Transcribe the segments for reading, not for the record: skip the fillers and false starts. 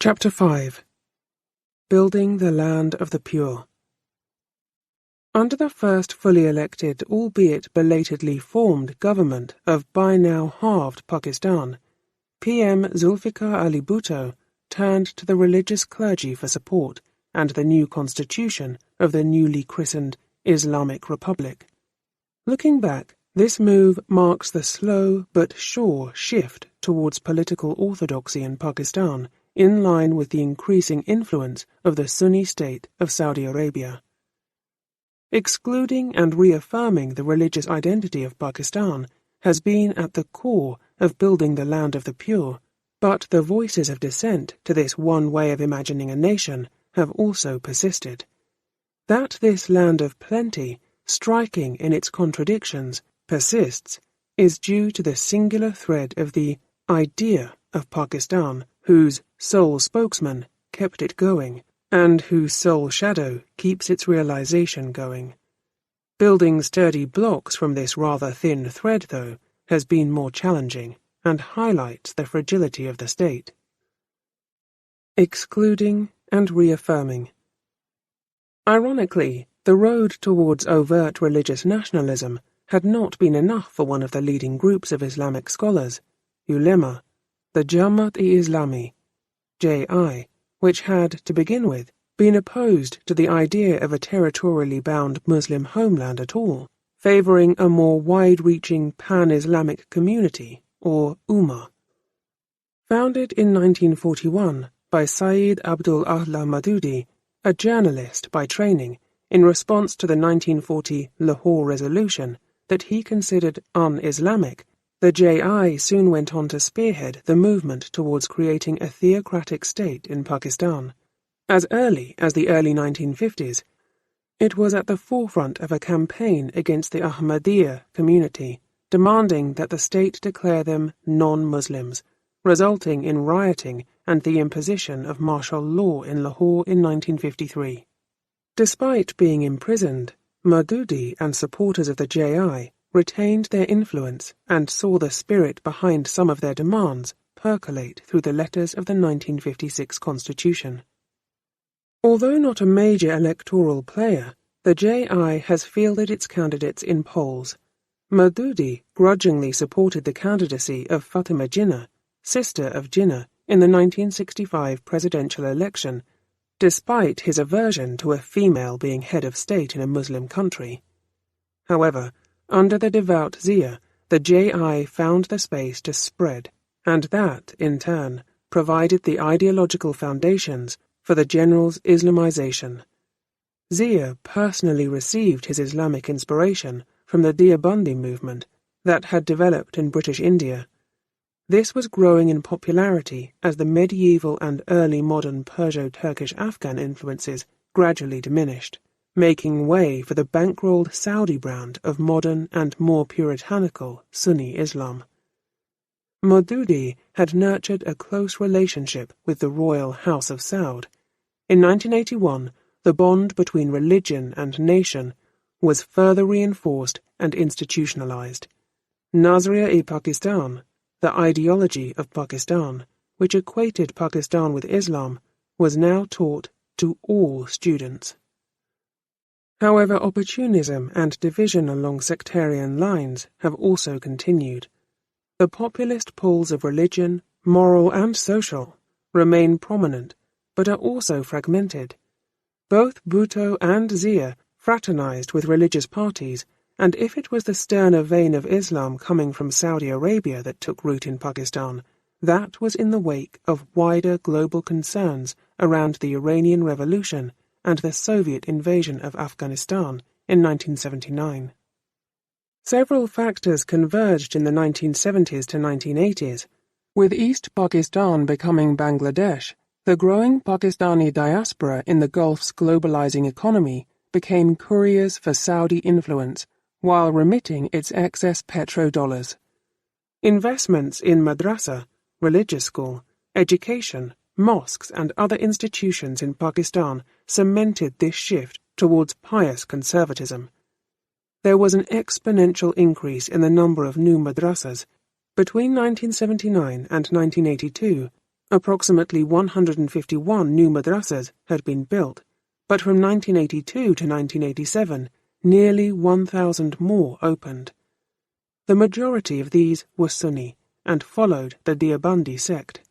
Chapter 5. Building the Land of the Pure. Under the first fully elected, albeit belatedly formed, government of by-now halved Pakistan, PM Zulfikar Ali Bhutto turned to the religious clergy for support and the new constitution of the newly christened Islamic Republic. Looking back, this move marks the slow but sure shift towards political orthodoxy in Pakistan, in line with the increasing influence of the Sunni state of Saudi Arabia. Excluding and reaffirming the religious identity of Pakistan has been at the core of building the land of the pure, but the voices of dissent to this one way of imagining a nation have also persisted. That this land of plenty, striking in its contradictions, persists is due to the singular thread of the idea of Pakistan, whose sole spokesman kept it going, and whose sole shadow keeps its realization going. Building sturdy blocks from this rather thin thread, though, has been more challenging, and highlights the fragility of the state. Excluding and reaffirming. Ironically, the road towards overt religious nationalism had not been enough for one of the leading groups of Islamic scholars, ulema, the Jamaat-e-Islami, J.I., which had, to begin with, been opposed to the idea of a territorially bound Muslim homeland at all, favouring a more wide-reaching pan-Islamic community, or Ummah. Founded in 1941 by Sayyid Abdul A'la Maududi, a journalist by training, in response to the 1940 Lahore Resolution that he considered un-Islamic, the J.I. soon went on to spearhead the movement towards creating a theocratic state in Pakistan. As early as the early 1950s, it was at the forefront of a campaign against the Ahmadiyya community, demanding that the state declare them non-Muslims, resulting in rioting and the imposition of martial law in Lahore in 1953. Despite being imprisoned, Maududi and supporters of the J.I. retained their influence and saw the spirit behind some of their demands percolate through the letters of the 1956 Constitution. Although not a major electoral player, the J.I. has fielded its candidates in polls. Maududi grudgingly supported the candidacy of Fatima Jinnah, sister of Jinnah, in the 1965 presidential election, despite his aversion to a female being head of state in a Muslim country. However, under the devout Zia, the J.I. found the space to spread, and that, in turn, provided the ideological foundations for the general's Islamization. Zia personally received his Islamic inspiration from the Deobandi movement that had developed in British India. This was growing in popularity as the medieval and early modern Perso-Turkish-Afghan influences gradually diminished, making way for the bankrolled Saudi brand of modern and more puritanical Sunni Islam. Maududi had nurtured a close relationship with the royal House of Saud. In 1981, the bond between religion and nation was further reinforced and institutionalized. Nazariya-e-Pakistan, the ideology of Pakistan, which equated Pakistan with Islam, was now taught to all students. However, opportunism and division along sectarian lines have also continued. The populist poles of religion, moral and social, remain prominent, but are also fragmented. Both Bhutto and Zia fraternized with religious parties, and if it was the sterner vein of Islam coming from Saudi Arabia that took root in Pakistan, that was in the wake of wider global concerns around the Iranian Revolution and the Soviet invasion of Afghanistan in 1979. Several factors converged in the 1970s to 1980s. With East Pakistan becoming Bangladesh, the growing Pakistani diaspora in the Gulf's globalizing economy became couriers for Saudi influence while remitting its excess petrodollars. Investments in madrasa, religious school, education, mosques and other institutions in Pakistan cemented this shift towards pious conservatism. There was an exponential increase in the number of new madrasas. Between 1979 and 1982, Approximately 151 new madrasas had been built, but from 1982 to 1987, nearly 1,000 more opened. The majority of these were Sunni and followed the Deobandi sect.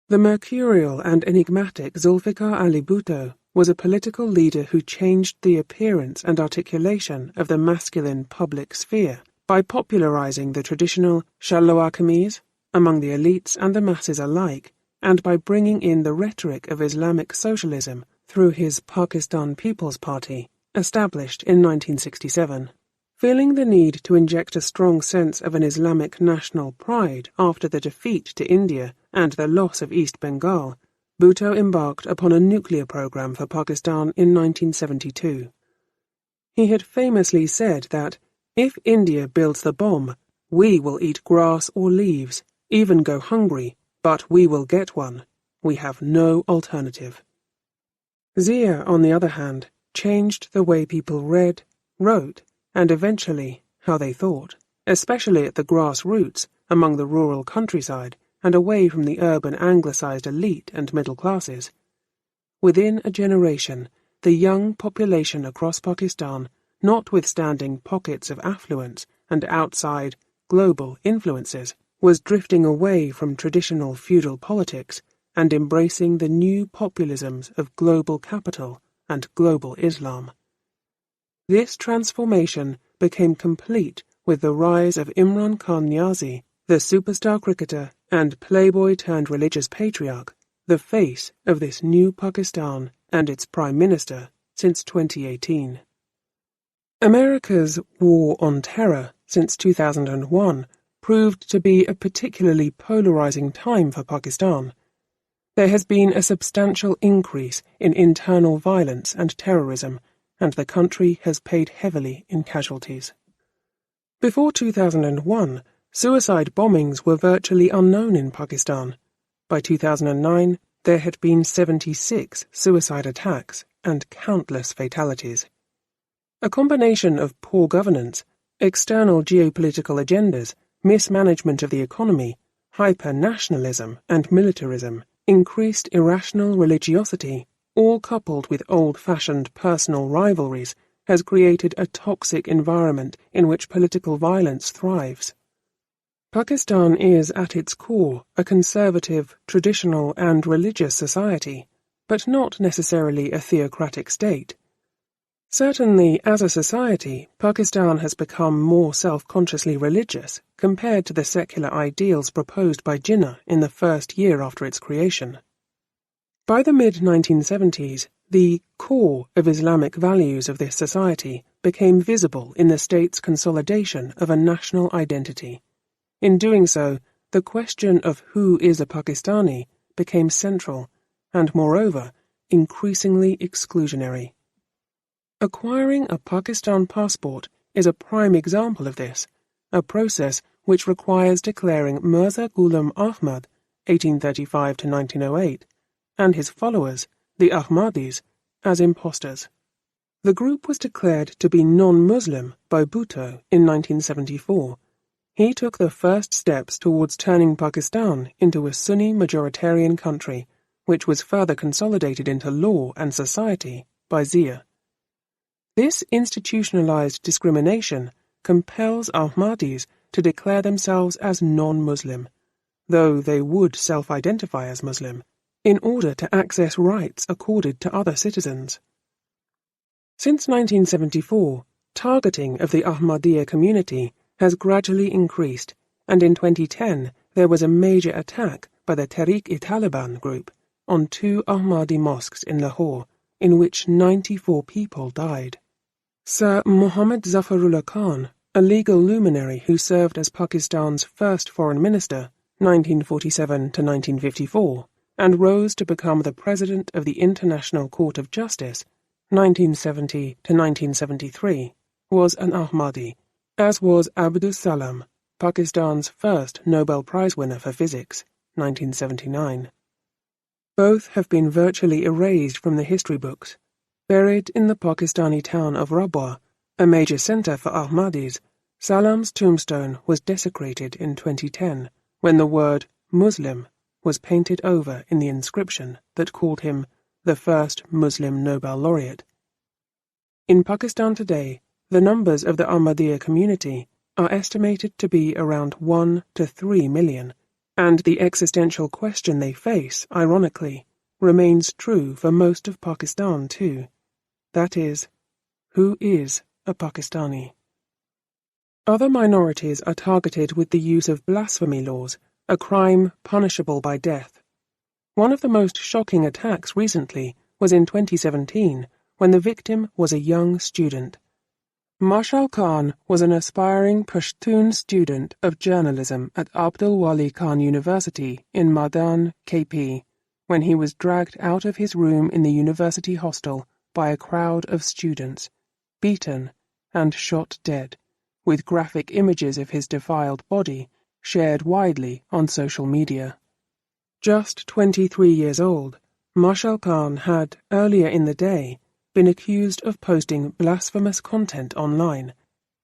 The mercurial and enigmatic Zulfikar Ali Bhutto was a political leader who changed the appearance and articulation of the masculine public sphere by popularizing the traditional shalwar kameez among the elites and the masses alike, and by bringing in the rhetoric of Islamic socialism through his Pakistan People's Party, established in 1967. Feeling the need to inject a strong sense of an Islamic national pride after the defeat to India and the loss of East Bengal, Bhutto embarked upon a nuclear program for Pakistan in 1972. He had famously said that, "If India builds the bomb, we will eat grass or leaves, even go hungry, but we will get one. We have no alternative." Zia, on the other hand, changed the way people read, wrote, and eventually how they thought, especially at the grassroots, among the rural countryside, and away from the urban anglicized elite and middle classes. Within a generation, the young population across Pakistan, notwithstanding pockets of affluence and outside, global influences, was drifting away from traditional feudal politics and embracing the new populisms of global capital and global Islam. This transformation became complete with the rise of Imran Khan Niazi, the superstar cricketer and playboy-turned-religious patriarch, the face of this new Pakistan and its Prime Minister since 2018. America's war on terror since 2001 proved to be a particularly polarizing time for Pakistan. There has been a substantial increase in internal violence and terrorism, and the country has paid heavily in casualties. Before 2001, suicide bombings were virtually unknown in Pakistan. By 2009, there had been 76 suicide attacks and countless fatalities. A combination of poor governance, external geopolitical agendas, mismanagement of the economy, hyper-nationalism and militarism, increased irrational religiosity, all coupled with old-fashioned personal rivalries, has created a toxic environment in which political violence thrives. Pakistan is, at its core, a conservative, traditional and religious society, but not necessarily a theocratic state. Certainly, as a society, Pakistan has become more self-consciously religious compared to the secular ideals proposed by Jinnah in the first year after its creation. By the mid-1970s, the core of Islamic values of this society became visible in the state's consolidation of a national identity. In doing so, the question of who is a Pakistani became central and, moreover, increasingly exclusionary. Acquiring a Pakistan passport is a prime example of this, a process which requires declaring Mirza Ghulam Ahmad, 1835 to 1908, and his followers, the Ahmadis, as impostors. The group was declared to be non-Muslim by Bhutto in 1974. He took the first steps towards turning Pakistan into a Sunni majoritarian country, which was further consolidated into law and society by Zia. This institutionalized discrimination compels Ahmadis to declare themselves as non-Muslim, though they would self-identify as Muslim, in order to access rights accorded to other citizens. Since 1974, targeting of the Ahmadiyya community has gradually increased, and in 2010 there was a major attack by the Tehreek-e-Taliban group on 2 Ahmadi mosques in Lahore, in which 94 people died. Sir Muhammad Zafarullah Khan, a legal luminary who served as Pakistan's first foreign minister, 1947 to 1954, and rose to become the President of the International Court of Justice, 1970 to 1973, was an Ahmadi, as was Abdus Salam, Pakistan's first Nobel Prize winner for physics, 1979. Both have been virtually erased from the history books. Buried in the Pakistani town of Rabwa, a major centre for Ahmadis, Salam's tombstone was desecrated in 2010, when the word Muslim was painted over in the inscription that called him the first Muslim Nobel laureate. In Pakistan today, the numbers of the Ahmadiyya community are estimated to be around 1 to 3 million, and the existential question they face, ironically, remains true for most of Pakistan too. That is, who is a Pakistani? Other minorities are targeted with the use of blasphemy laws, a crime punishable by death. One of the most shocking attacks recently was in 2017, when the victim was a young student. Mashal Khan was an aspiring Pashtun student of journalism at Abdul Wali Khan University in Madan, KP, when he was dragged out of his room in the university hostel by a crowd of students, beaten and shot dead, with graphic images of his defiled body shared widely on social media. Just 23 years old, Mashal Khan had, earlier in the day, been accused of posting blasphemous content online,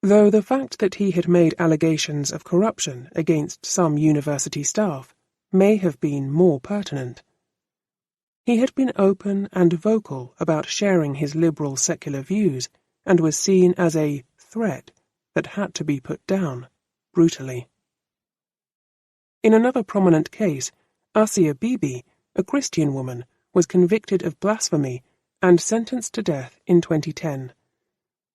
though the fact that he had made allegations of corruption against some university staff may have been more pertinent. He had been open and vocal about sharing his liberal secular views and was seen as a threat that had to be put down, brutally. In another prominent case, Asia Bibi, a Christian woman, was convicted of blasphemy and sentenced to death in 2010.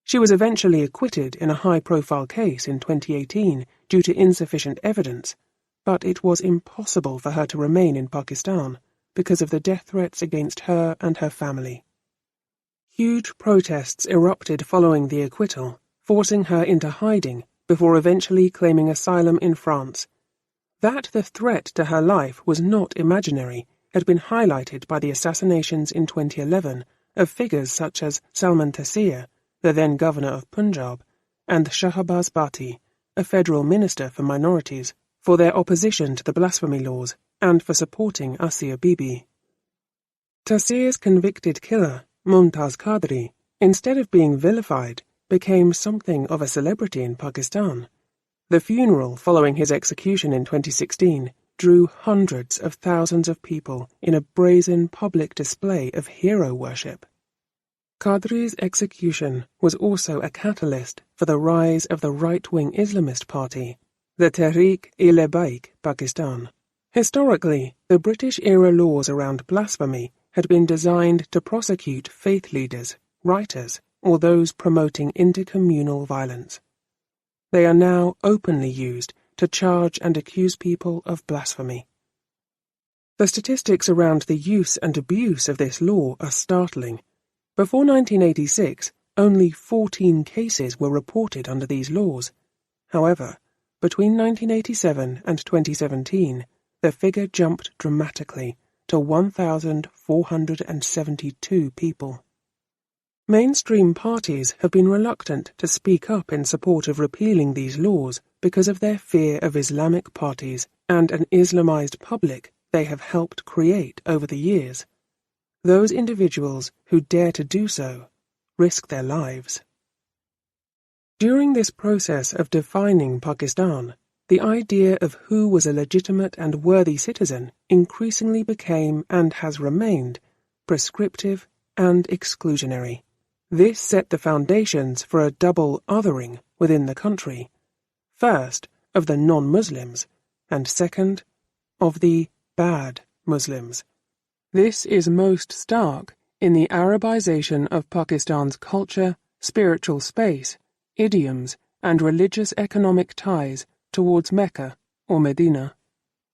She was eventually acquitted in a high-profile case in 2018 due to insufficient evidence, but it was impossible for her to remain in Pakistan because of the death threats against her and her family. Huge protests erupted following the acquittal, forcing her into hiding before eventually claiming asylum in France. That the threat to her life was not imaginary had been highlighted by the assassinations in 2011 of figures such as Salman Taseer, the then governor of Punjab, and Shahbaz Bhatti, a federal minister for minorities, for their opposition to the blasphemy laws and for supporting Asia Bibi. Taseer's convicted killer, Mumtaz Qadri, instead of being vilified, became something of a celebrity in Pakistan. The funeral following his execution in 2016 drew hundreds of thousands of people in a brazen public display of hero worship. Qadri's execution was also a catalyst for the rise of the right-wing Islamist party, the Tehreek-e-Labbaik Pakistan. Historically, the British-era laws around blasphemy had been designed to prosecute faith leaders, writers, or those promoting intercommunal violence. They are now openly used to charge and accuse people of blasphemy. The statistics around the use and abuse of this law are startling. Before 1986, only 14 cases were reported under these laws. However, between 1987 and 2017, the figure jumped dramatically to 1,472 people. Mainstream parties have been reluctant to speak up in support of repealing these laws because of their fear of Islamic parties and an Islamized public they have helped create over the years. Those individuals who dare to do so risk their lives. During this process of defining Pakistan, the idea of who was a legitimate and worthy citizen increasingly became, and has remained, prescriptive and exclusionary. This set the foundations for a double othering within the country. First, of the non-Muslims, and second, of the bad Muslims. This is most stark in the Arabization of Pakistan's culture, spiritual space, idioms, and religious economic ties towards Mecca or Medina.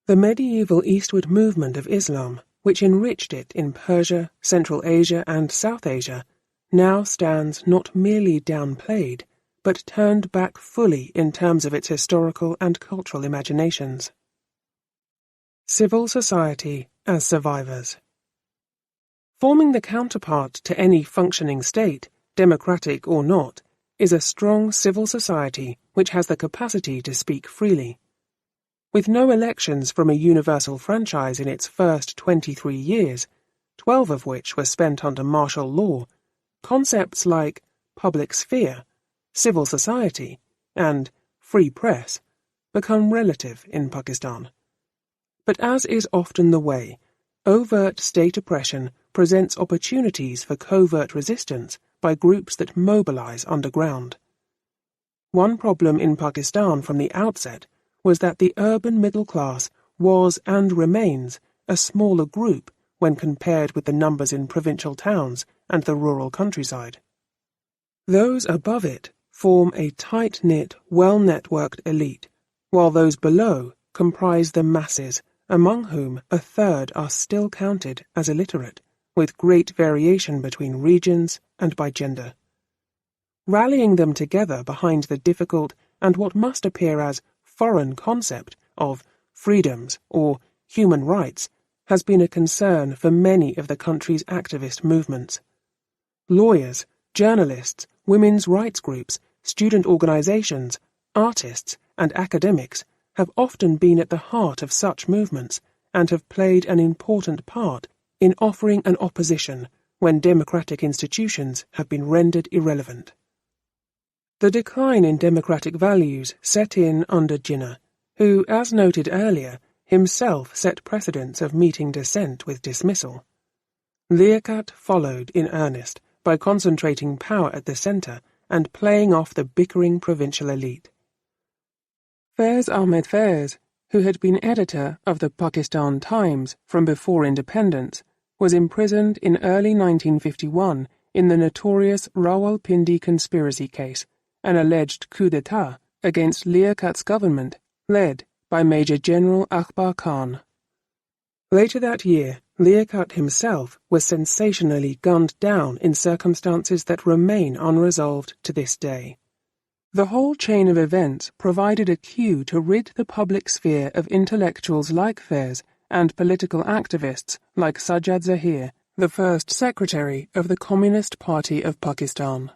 The medieval eastward movement of Islam, which enriched it in Persia, Central Asia, and South Asia, now stands not merely downplayed, but turned back fully in terms of its historical and cultural imaginations. Civil society as survivors. Forming the counterpart to any functioning state, democratic or not, is a strong civil society which has the capacity to speak freely. With no elections from a universal franchise in its first 23 years, 12 of which were spent under martial law, concepts like public sphere, civil society, and free press become relative in Pakistan. but as is often the way, overt state oppression presents opportunities for covert resistance by groups that mobilize underground. One problem in Pakistan from the outset was that the urban middle class was and remains a smaller group when compared with the numbers in provincial towns and the rural countryside. Those above it form a tight-knit, well-networked elite, while those below comprise the masses, among whom a third are still counted as illiterate, with great variation between regions and by gender. Rallying them together behind the difficult and what must appear as foreign concept of freedoms or human rights has been a concern for many of the country's activist movements. Lawyers, journalists, women's rights groups, student organizations, artists, and academics have often been at the heart of such movements and have played an important part in offering an opposition when democratic institutions have been rendered irrelevant. The decline in democratic values set in under Jinnah, who, as noted earlier, himself set precedents of meeting dissent with dismissal. Liaquat followed in earnest by concentrating power at the centre and playing off the bickering provincial elite. Faiz Ahmed Faiz, who had been editor of the Pakistan Times from before independence, was imprisoned in early 1951 in the notorious Rawalpindi conspiracy case, an alleged coup d'etat against Liaquat's government, led by Major General Akbar Khan. Later that year, Liaquat himself was sensationally gunned down in circumstances that remain unresolved to this day. The whole chain of events provided a cue to rid the public sphere of intellectuals like Faiz and political activists like Sajjad Zahir, the first secretary of the Communist Party of Pakistan.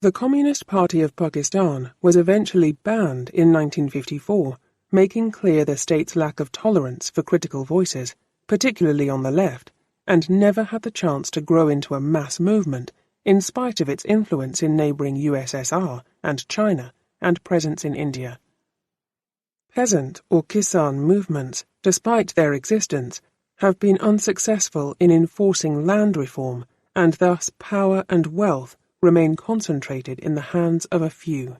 The Communist Party of Pakistan was eventually banned in 1954, making clear the state's lack of tolerance for critical voices, particularly on the left, and never had the chance to grow into a mass movement in spite of its influence in neighbouring USSR and China and presence in India. Peasant or Kisan movements, despite their existence, have been unsuccessful in enforcing land reform, and thus power and wealth remain concentrated in the hands of a few.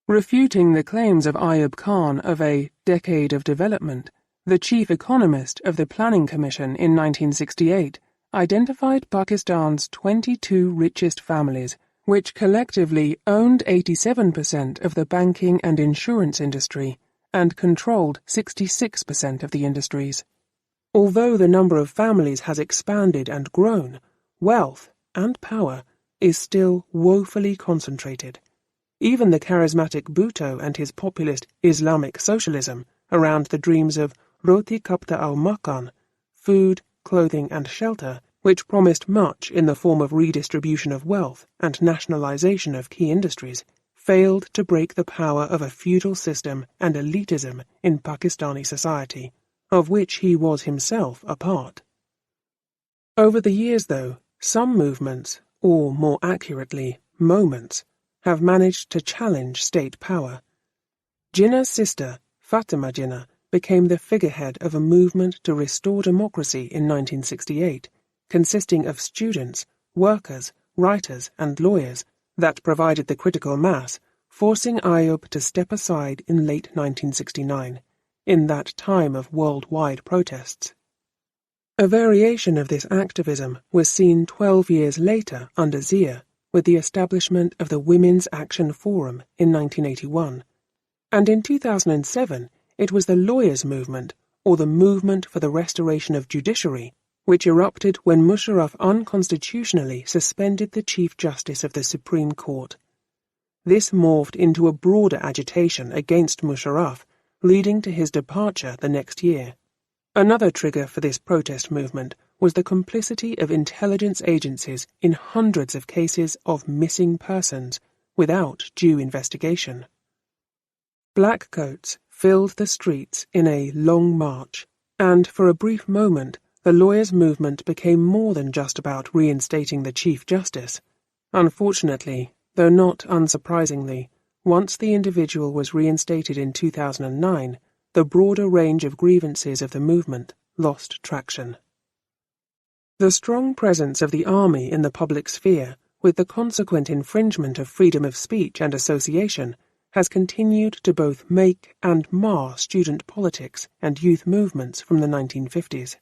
Refuting the claims of Ayub Khan of a decade of development, the chief economist of the Planning Commission in 1968 identified Pakistan's 22 richest families, which collectively owned 87% of the banking and insurance industry and controlled 66% of the industries. Although the number of families has expanded and grown, wealth and power is still woefully concentrated. Even the charismatic Bhutto and his populist Islamic socialism around the dreams of Roti Kapta al-Makan, food, clothing and shelter, which promised much in the form of redistribution of wealth and nationalization of key industries, failed to break the power of a feudal system and elitism in Pakistani society, of which he was himself a part. Over the years, though, some movements, or more accurately, moments, have managed to challenge state power. Jinnah's sister, Fatima Jinnah, became the figurehead of a movement to restore democracy in 1968, consisting of students, workers, writers and lawyers that provided the critical mass, forcing Ayub to step aside in late 1969, in that time of worldwide protests. A variation of this activism was seen 12 years later under Zia, with the establishment of the Women's Action Forum in 1981, and in 2007 it was the lawyers' movement, or the Movement for the Restoration of Judiciary, which erupted when Musharraf unconstitutionally suspended the Chief Justice of the Supreme Court. This morphed into a broader agitation against Musharraf, leading to his departure the next year. Another trigger for this protest movement was the complicity of intelligence agencies in hundreds of cases of missing persons without due investigation. Blackcoats filled the streets in a long march, and for a brief moment the lawyers' movement became more than just about reinstating the Chief Justice. Unfortunately, though not unsurprisingly, once the individual was reinstated in 2009, the broader range of grievances of the movement lost traction. The strong presence of the army in the public sphere, with the consequent infringement of freedom of speech and association, has continued to both make and mar student politics and youth movements from the 1950s.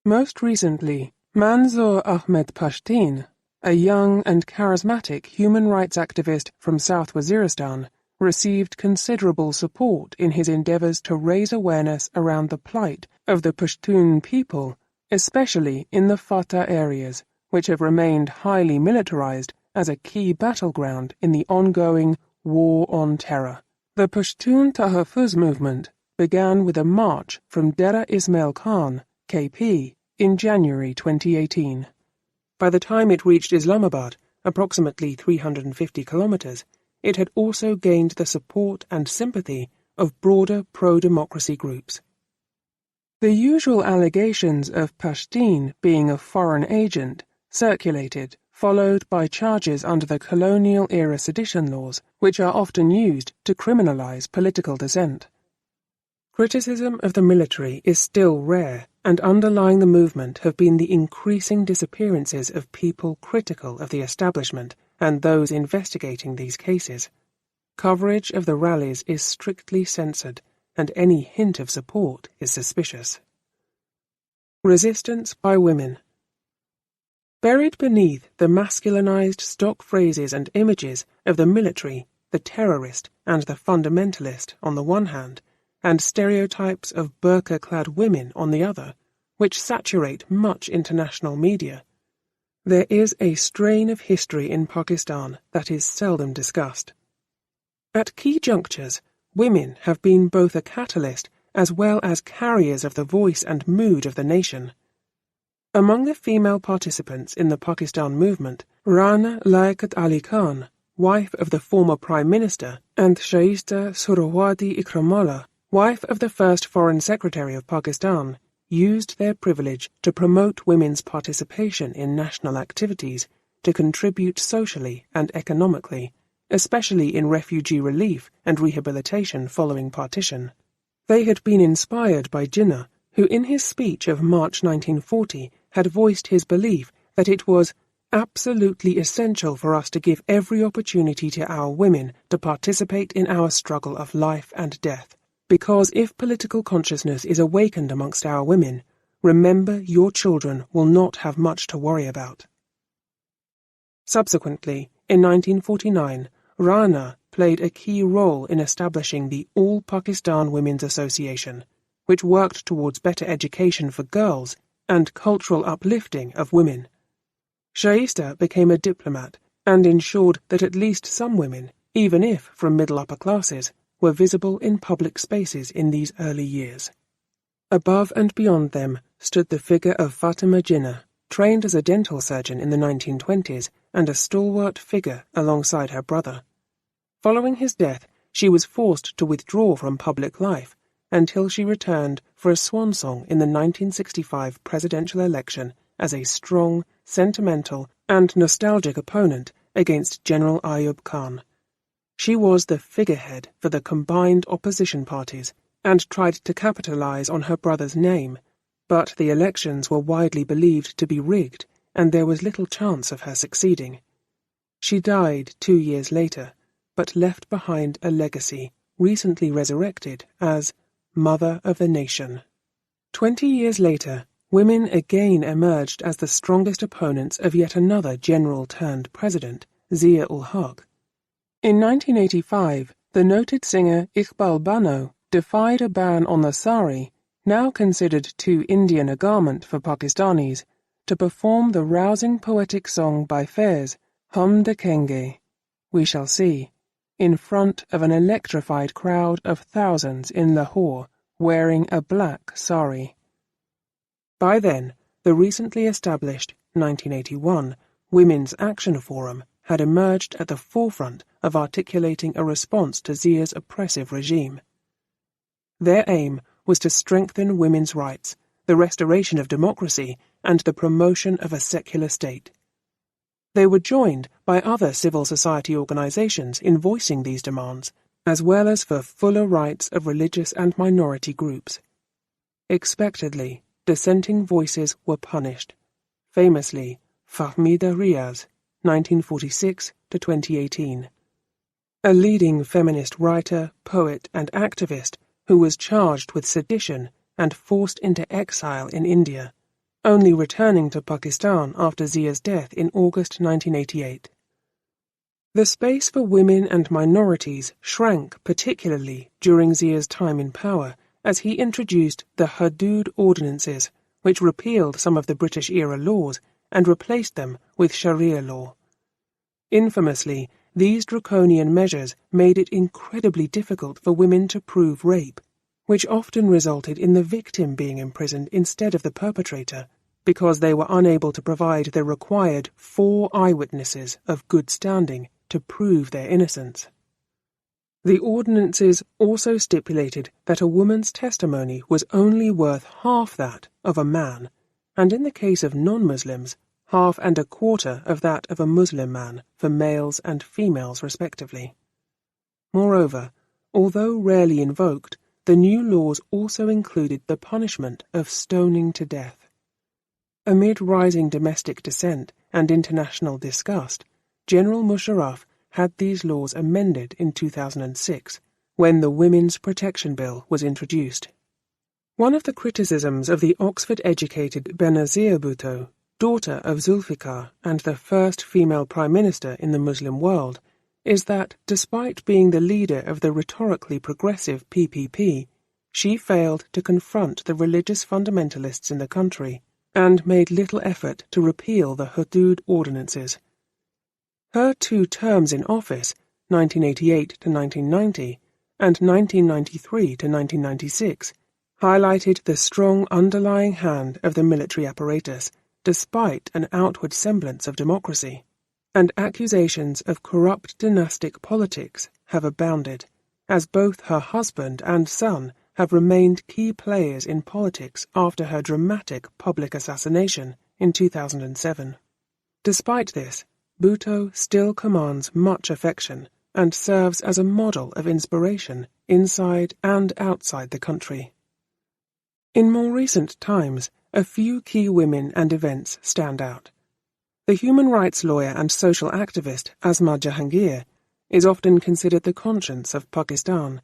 Most recently, Manzoor Ahmed Pashtun, a young and charismatic human rights activist from South Waziristan, received considerable support in his endeavors to raise awareness around the plight of the Pashtun people, especially in the Fatah areas, which have remained highly militarized as a key battleground in the ongoing War on Terror. The Pashtun Tahaffuz movement began with a march from Dera Ismail Khan, KP, in January 2018. By the time it reached Islamabad, approximately 350 kilometers, it had also gained the support and sympathy of broader pro-democracy groups. The usual allegations of Pashtun being a foreign agent circulated, followed by charges under the colonial-era sedition laws, which are often used to criminalize political dissent. Criticism of the military is still rare, and underlying the movement have been the increasing disappearances of people critical of the establishment and those investigating these cases. Coverage of the rallies is strictly censored, and any hint of support is suspicious. Resistance by women. Buried beneath the masculinized stock phrases and images of the military, the terrorist, and the fundamentalist on the one hand, and stereotypes of burqa-clad women on the other, which saturate much international media, there is a strain of history in Pakistan that is seldom discussed. At key junctures, women have been both a catalyst as well as carriers of the voice and mood of the nation. Among the female participants in the Pakistan movement, Rana Liaquat Ali Khan, wife of the former Prime Minister, and Shaista Suhrawadi Ikramullah, wife of the first Foreign Secretary of Pakistan, used their privilege to promote women's participation in national activities, to contribute socially and economically, especially in refugee relief and rehabilitation following partition. They had been inspired by Jinnah, who in his speech of March 1940 had voiced his belief that it was absolutely essential for us to give every opportunity to our women to participate in our struggle of life and death, because if political consciousness is awakened amongst our women, remember your children will not have much to worry about. Subsequently, in 1949, Rana played a key role in establishing the All Pakistan Women's Association, which worked towards better education for girls and cultural uplifting of women. Shaista became a diplomat and ensured that at least some women, even if from middle-upper classes, were visible in public spaces in these early years. Above and beyond them stood the figure of Fatima Jinnah, trained as a dental surgeon in the 1920s and a stalwart figure alongside her brother. Following his death, she was forced to withdraw from public life until she returned for a swan song in the 1965 presidential election as a strong, sentimental, and nostalgic opponent against General Ayub Khan. She was the figurehead for the combined opposition parties and tried to capitalize on her brother's name, but the elections were widely believed to be rigged and there was little chance of her succeeding. She died 2 years later, but left behind a legacy, recently resurrected as Mother of the Nation. 20 years later, women again emerged as the strongest opponents of yet another general-turned-president, Zia-ul-Haq. In 1985, the noted singer Iqbal Bano defied a ban on the sari, now considered too Indian a garment for Pakistanis, to perform the rousing poetic song by Faiz, Hum Dekhenge, We Shall See, in front of an electrified crowd of thousands in Lahore wearing a black sari. By then, the recently established 1981 Women's Action Forum had emerged at the forefront of articulating a response to Zia's oppressive regime. Their aim was to strengthen women's rights, the restoration of democracy, and the promotion of a secular state. They were joined by other civil society organizations in voicing these demands, as well as for fuller rights of religious and minority groups. Expectedly, dissenting voices were punished. Famously, Fahmida Riaz, 1946 to 2018. A leading feminist writer, poet, and activist who was charged with sedition and forced into exile in India, only returning to Pakistan after Zia's death in August 1988. The space for women and minorities shrank particularly during Zia's time in power as he introduced the Hudud Ordinances, which repealed some of the British-era laws and replaced them with Sharia law. Infamously, these draconian measures made it incredibly difficult for women to prove rape, which often resulted in the victim being imprisoned instead of the perpetrator, because they were unable to provide the required 4 eyewitnesses of good standing to prove their innocence. The ordinances also stipulated that a woman's testimony was only worth half that of a man, and in the case of non-Muslims, half and a quarter of that of a Muslim man for males and females respectively. Moreover, although rarely invoked, the new laws also included the punishment of stoning to death. Amid rising domestic dissent and international disgust, General Musharraf had these laws amended in 2006, when the Women's Protection Bill was introduced. One of the criticisms of the Oxford-educated Benazir Bhutto, daughter of Zulfikar and the first female prime minister in the Muslim world, is that, despite being the leader of the rhetorically progressive PPP, she failed to confront the religious fundamentalists in the country and made little effort to repeal the Hudud Ordinances. Her 2 terms in office, 1988 to 1990 and 1993 to 1996, highlighted the strong underlying hand of the military apparatus, despite an outward semblance of democracy, and accusations of corrupt dynastic politics have abounded, as both her husband and son have remained key players in politics after her dramatic public assassination in 2007. Despite this, Bhutto still commands much affection and serves as a model of inspiration inside and outside the country. In more recent times, a few key women and events stand out. The human rights lawyer and social activist Asma Jahangir is often considered the conscience of Pakistan.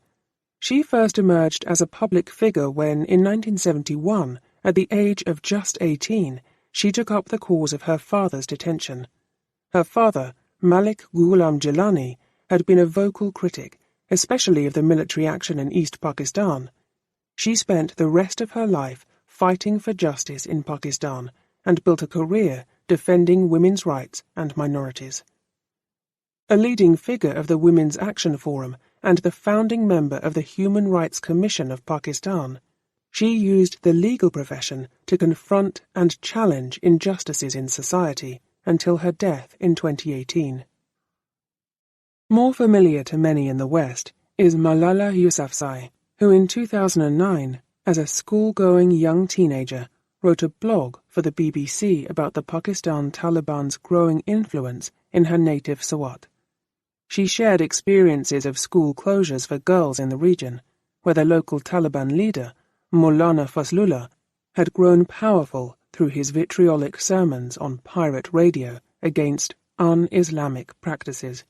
She first emerged as a public figure when, in 1971, at the age of just 18, she took up the cause of her father's detention. Her father, Malik Ghulam Jilani, had been a vocal critic, especially of the military action in East Pakistan. She spent the rest of her life fighting for justice in Pakistan and built a career defending women's rights and minorities. A leading figure of the Women's Action Forum and the founding member of the Human Rights Commission of Pakistan, she used the legal profession to confront and challenge injustices in society until her death in 2018. More familiar to many in the West is Malala Yousafzai, who in 2009, as a school-going young teenager, wrote a blog for the BBC about the Pakistan Taliban's growing influence in her native Swat. She shared experiences of school closures for girls in the region, where the local Taliban leader, Maulana Fazlullah, had grown powerful through his vitriolic sermons on pirate radio against un-Islamic practices.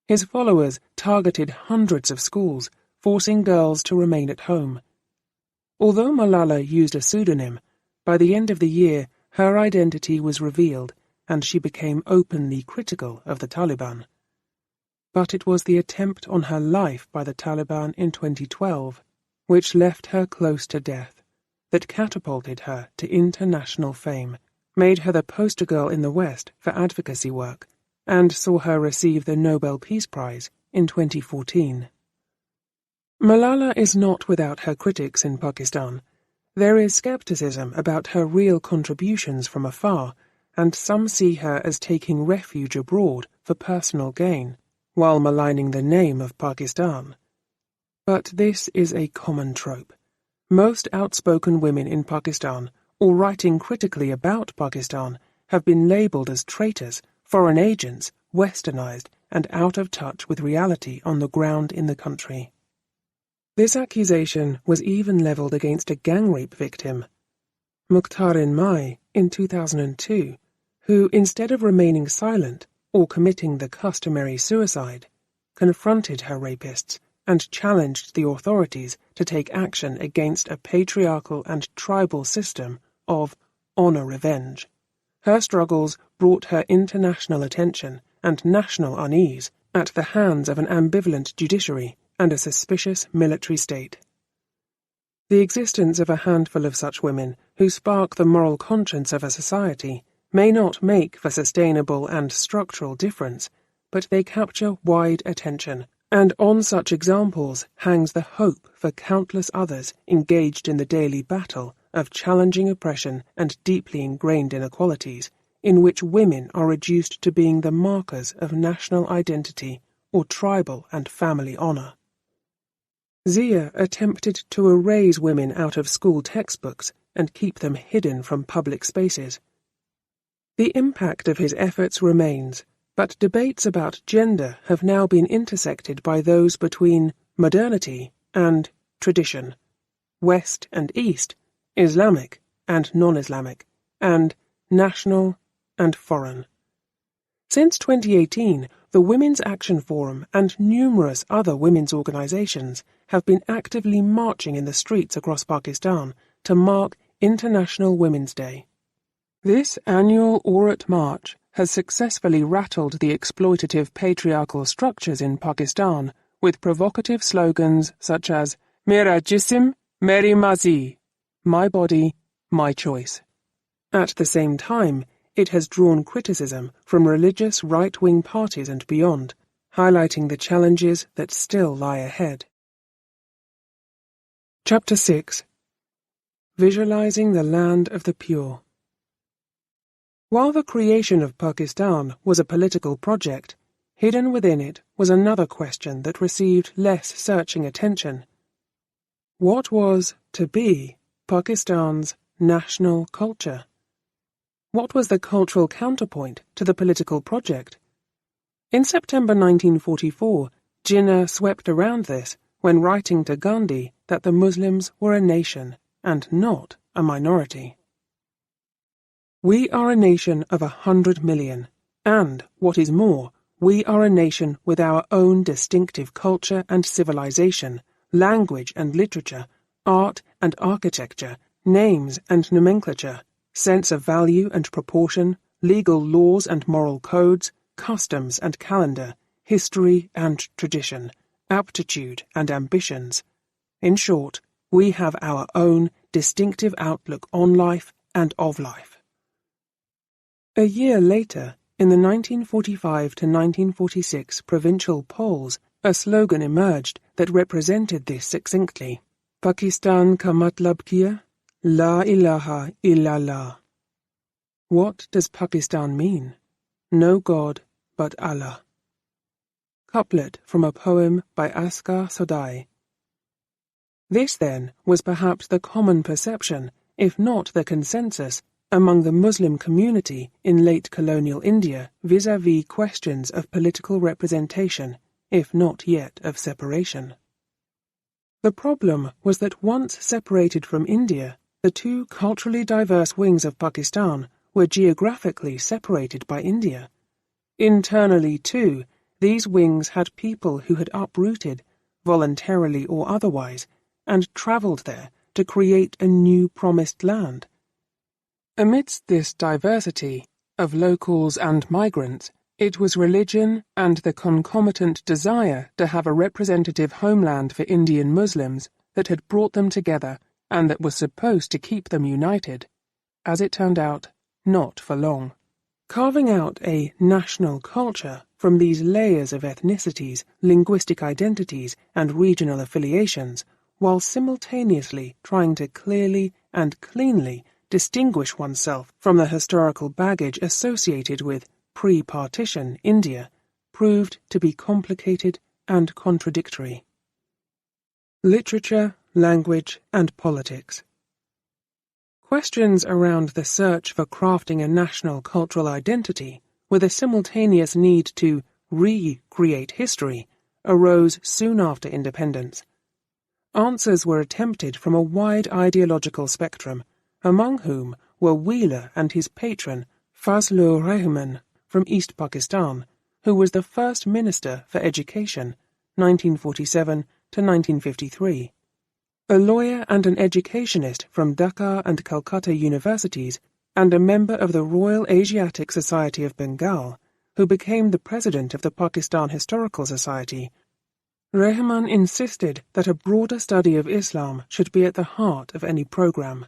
His followers targeted hundreds of schools, forcing girls to remain at home. Although Malala used a pseudonym, by the end of the year her identity was revealed and she became openly critical of the Taliban. But it was the attempt on her life by the Taliban in 2012, which left her close to death, that catapulted her to international fame, made her the poster girl in the West for advocacy work, and saw her receive the Nobel Peace Prize in 2014. Malala is not without her critics in Pakistan. There is skepticism about her real contributions from afar, and some see her as taking refuge abroad for personal gain, while maligning the name of Pakistan. But this is a common trope. Most outspoken women in Pakistan, or writing critically about Pakistan, have been labelled as traitors, foreign agents, westernized, and out of touch with reality on the ground in the country. This accusation was even levelled against a gang rape victim, Mukhtarin Mai, in 2002, who, instead of remaining silent or committing the customary suicide, confronted her rapists and challenged the authorities to take action against a patriarchal and tribal system of honor revenge. Her struggles brought her international attention and national unease at the hands of an ambivalent judiciary and a suspicious military state. The existence of a handful of such women who spark the moral conscience of a society may not make for sustainable and structural difference, but they capture wide attention, and on such examples hangs the hope for countless others engaged in the daily battle of challenging oppression and deeply ingrained inequalities, in which women are reduced to being the markers of national identity or tribal and family honor. Zia attempted to erase women out of school textbooks and keep them hidden from public spaces. The impact of his efforts remains, but debates about gender have now been intersected by those between modernity and tradition, West and East, Islamic and non-Islamic, and national and foreign. Since 2018, the Women's Action Forum and numerous other women's organizations have been actively marching in the streets across Pakistan to mark International Women's Day. This annual Aurat March has successfully rattled the exploitative patriarchal structures in Pakistan with provocative slogans such as Mera Jism, Meri Mazi, my body, my choice. At the same time, it has drawn criticism from religious right-wing parties and beyond, highlighting the challenges that still lie ahead. Chapter 6. Visualizing the Land of the Pure. While the creation of Pakistan was a political project, hidden within it was another question that received less searching attention. What was, to be, Pakistan's national culture? What was the cultural counterpoint to the political project? In September 1944, Jinnah swept around this when writing to Gandhi that the Muslims were a nation and not a minority. We are a nation of 100 million, and, what is more, we are a nation with our own distinctive culture and civilization, language and literature, art and architecture, names and nomenclature, sense of value and proportion, legal laws and moral codes, customs and calendar, history and tradition, aptitude and ambitions. In short, we have our own distinctive outlook on life and of life. A year later, in the 1945 to 1946 provincial polls, a slogan emerged that represented this succinctly. Pakistan ka matlab kiya? La ilaha illallah. What does Pakistan mean? No God but Allah. Couplet from a poem by Asghar Sodai. This, then, was perhaps the common perception, if not the consensus, among the Muslim community in late colonial India vis-à-vis questions of political representation, if not yet of separation. The problem was that once separated from India, the two culturally diverse wings of Pakistan were geographically separated by India. Internally, too, these wings had people who had uprooted, voluntarily or otherwise, and travelled there to create a new promised land. Amidst this diversity of locals and migrants, it was religion and the concomitant desire to have a representative homeland for Indian Muslims that had brought them together and that was supposed to keep them united. As it turned out, not for long. Carving out a national culture from these layers of ethnicities, linguistic identities, and regional affiliations, while simultaneously trying to clearly and cleanly distinguish oneself from the historical baggage associated with pre-partition India, proved to be complicated and contradictory. Literature, language, and politics. Questions around the search for crafting a national cultural identity, with a simultaneous need to recreate history arose soon after independence. Answers were attempted from a wide ideological spectrum, among whom were Wheeler and his patron Fazlur Rahman from East Pakistan, who was the first Minister for Education, 1947 to 1953. A lawyer and an educationist from Dhaka and Calcutta universities, and a member of the Royal Asiatic Society of Bengal, who became the president of the Pakistan Historical Society. Rahman insisted that a broader study of Islam should be at the heart of any program.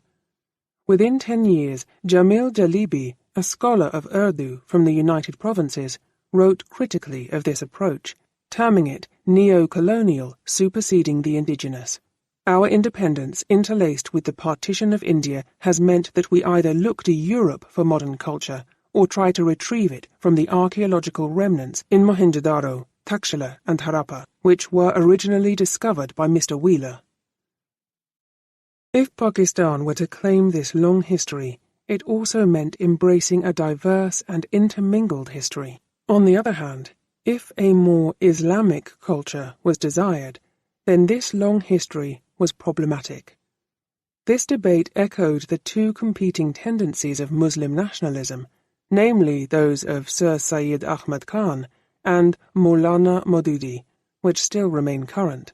Within 10 years, Jamil Jalibi, a scholar of Urdu from the United Provinces, wrote critically of this approach, terming it neo-colonial superseding the indigenous. Our independence, interlaced with the partition of India, has meant that we either look to Europe for modern culture or try to retrieve it from the archaeological remnants in Mohenjo-daro, Takshila and Harappa, which were originally discovered by Mr. Wheeler. If Pakistan were to claim this long history, it also meant embracing a diverse and intermingled history. On the other hand, if a more Islamic culture was desired, then this long history was problematic. This debate echoed the two competing tendencies of Muslim nationalism, namely those of Sir Syed Ahmad Khan and Maulana Maududi, which still remain current.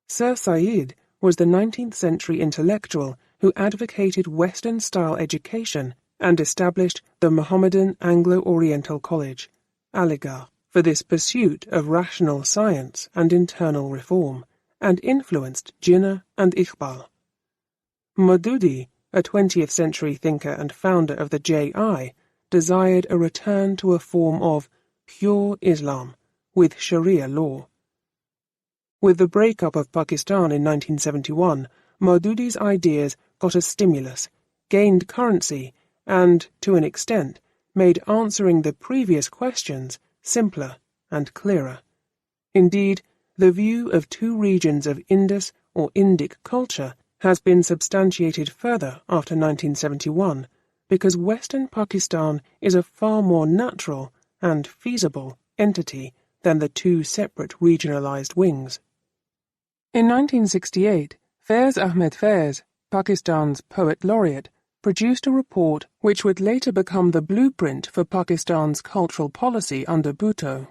Sir Syed was the 19th century intellectual who advocated Western-style education and established the Mohammedan Anglo-Oriental College, Aligarh, for this pursuit of rational science and internal reform, and influenced Jinnah and Iqbal. Maududi, a 20th century thinker and founder of the J.I., desired a return to a form of pure Islam with Sharia law. With the breakup of Pakistan in 1971, Maududi's ideas got a stimulus, gained currency, and, to an extent, made answering the previous questions simpler and clearer. Indeed, the view of two regions of Indus or Indic culture has been substantiated further after 1971, because Western Pakistan is a far more natural and feasible entity than the two separate regionalized wings. In 1968, Faiz Ahmed Faiz, Pakistan's poet laureate, produced a report which would later become the blueprint for Pakistan's cultural policy under Bhutto.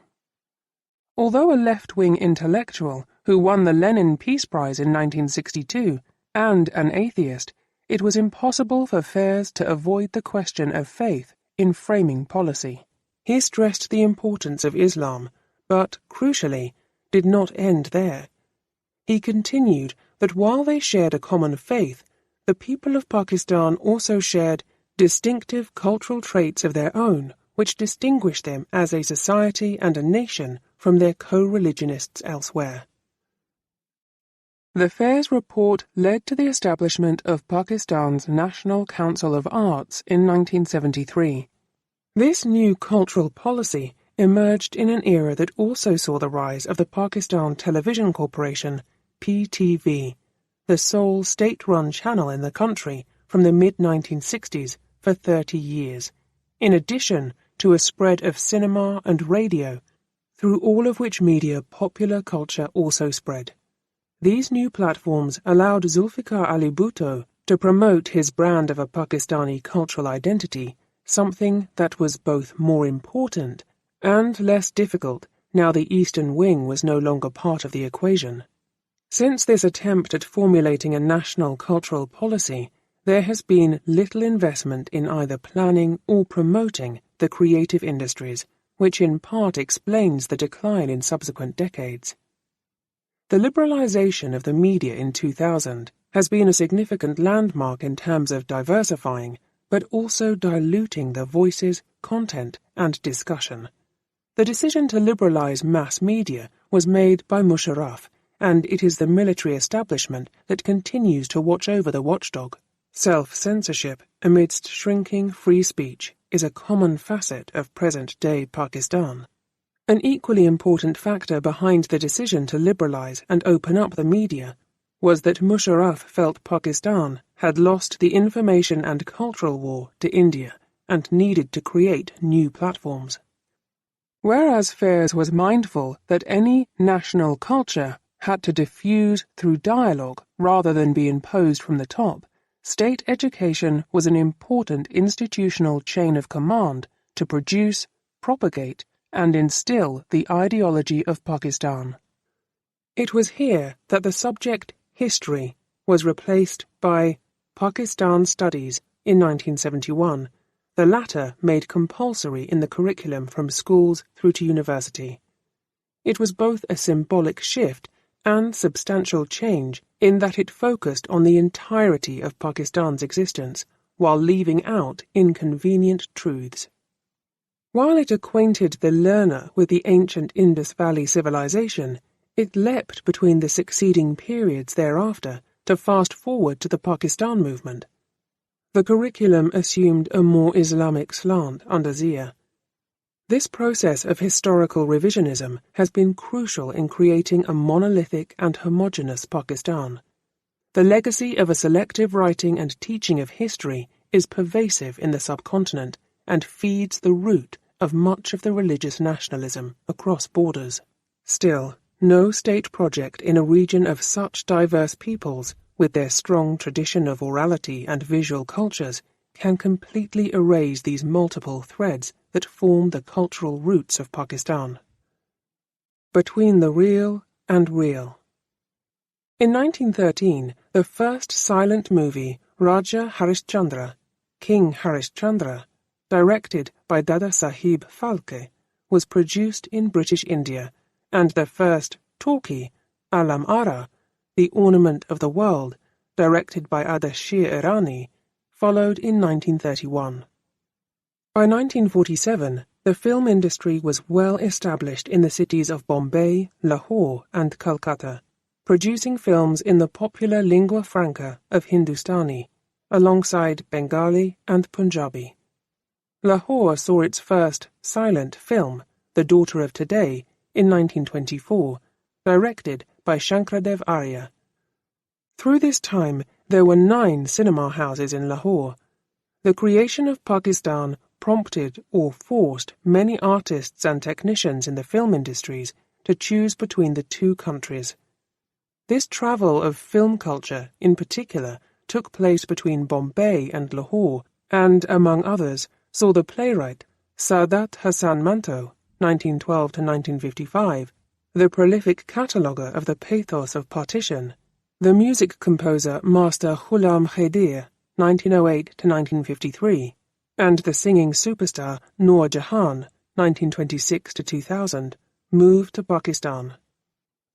Although a left-wing intellectual who won the Lenin Peace Prize in 1962 and an atheist, it was impossible for Faiz to avoid the question of faith in framing policy. He stressed the importance of Islam, but, crucially, did not end there. He continued that while they shared a common faith, the people of Pakistan also shared distinctive cultural traits of their own which distinguished them as a society and a nation from their co-religionists elsewhere. The Faiz report led to the establishment of Pakistan's National Council of Arts in 1973. This new cultural policy emerged in an era that also saw the rise of the Pakistan Television Corporation, PTV, the sole state-run channel in the country from the mid-1960s for 30 years, in addition to a spread of cinema and radio, through all of which media popular culture also spread. These new platforms allowed Zulfikar Ali Bhutto to promote his brand of a Pakistani cultural identity, something that was both more important and less difficult now the Eastern Wing was no longer part of the equation. Since this attempt at formulating a national cultural policy, there has been little investment in either planning or promoting the creative industries, which in part explains the decline in subsequent decades. The liberalization of the media in 2000 has been a significant landmark in terms of diversifying, but also diluting the voices, content, and discussion. The decision to liberalize mass media was made by Musharraf, and it is the military establishment that continues to watch over the watchdog. Self-censorship amidst shrinking free speech is a common facet of present-day Pakistan. An equally important factor behind the decision to liberalize and open up the media was that Musharraf felt Pakistan had lost the information and cultural war to India and needed to create new platforms. Whereas Fairs was mindful that any national culture had to diffuse through dialogue rather than be imposed from the top, state education was an important institutional chain of command to produce, propagate, and instill the ideology of Pakistan. It was here that the subject history was replaced by Pakistan Studies in 1971, the latter made compulsory in the curriculum from schools through to university. It was both a symbolic shift and substantial change in that it focused on the entirety of Pakistan's existence, while leaving out inconvenient truths. While it acquainted the learner with the ancient Indus Valley civilization, it leapt between the succeeding periods thereafter to fast forward to the Pakistan movement. The curriculum assumed a more Islamic slant under Zia. This process of historical revisionism has been crucial in creating a monolithic and homogeneous Pakistan. The legacy of a selective writing and teaching of history is pervasive in the subcontinent and feeds the root of much of the religious nationalism across borders. Still, no state project in a region of such diverse peoples, with their strong tradition of orality and visual cultures, can completely erase these multiple threads that form the cultural roots of Pakistan. Between the real and real. In 1913, the first silent movie, Raja Harishchandra, King Harishchandra, directed by Dada Sahib Phalke, was produced in British India, and the first talkie, Alam Ara, The Ornament of the World, directed by Ardashir Irani, followed in 1931. By 1947, the film industry was well established in the cities of Bombay, Lahore, and Calcutta, producing films in the popular lingua franca of Hindustani, alongside Bengali and Punjabi. Lahore saw its first silent film, The Daughter of Today, in 1924, directed by Shankradev Arya. Through this time, there were 9 cinema houses in Lahore. The creation of Pakistan prompted or forced many artists and technicians in the film industries to choose between the two countries. This travel of film culture, in particular, took place between Bombay and Lahore, and, among others, saw the playwright Saadat Hasan Manto, 1912 to 1955, the prolific cataloguer of the pathos of partition, the music composer Master Ghulam Khadir, 1908 to 1953, and the singing superstar Noor Jahan, 1926 to 2000, moved to Pakistan.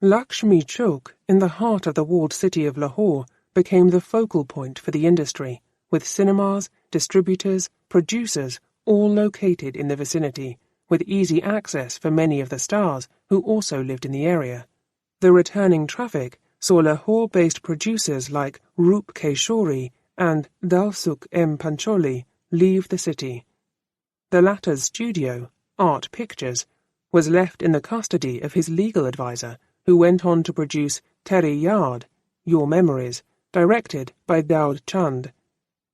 Lakshmi Chowk, in the heart of the walled city of Lahore, became the focal point for the industry, with cinemas, distributors, producers, all located in the vicinity, with easy access for many of the stars who also lived in the area. The returning traffic saw Lahore-based producers like Roop Keshori and Dalsukh M. Pancholi leave the city. The latter's studio, Art Pictures, was left in the custody of his legal advisor, who went on to produce Teri Yaad, Your Memories, directed by Daud Chand,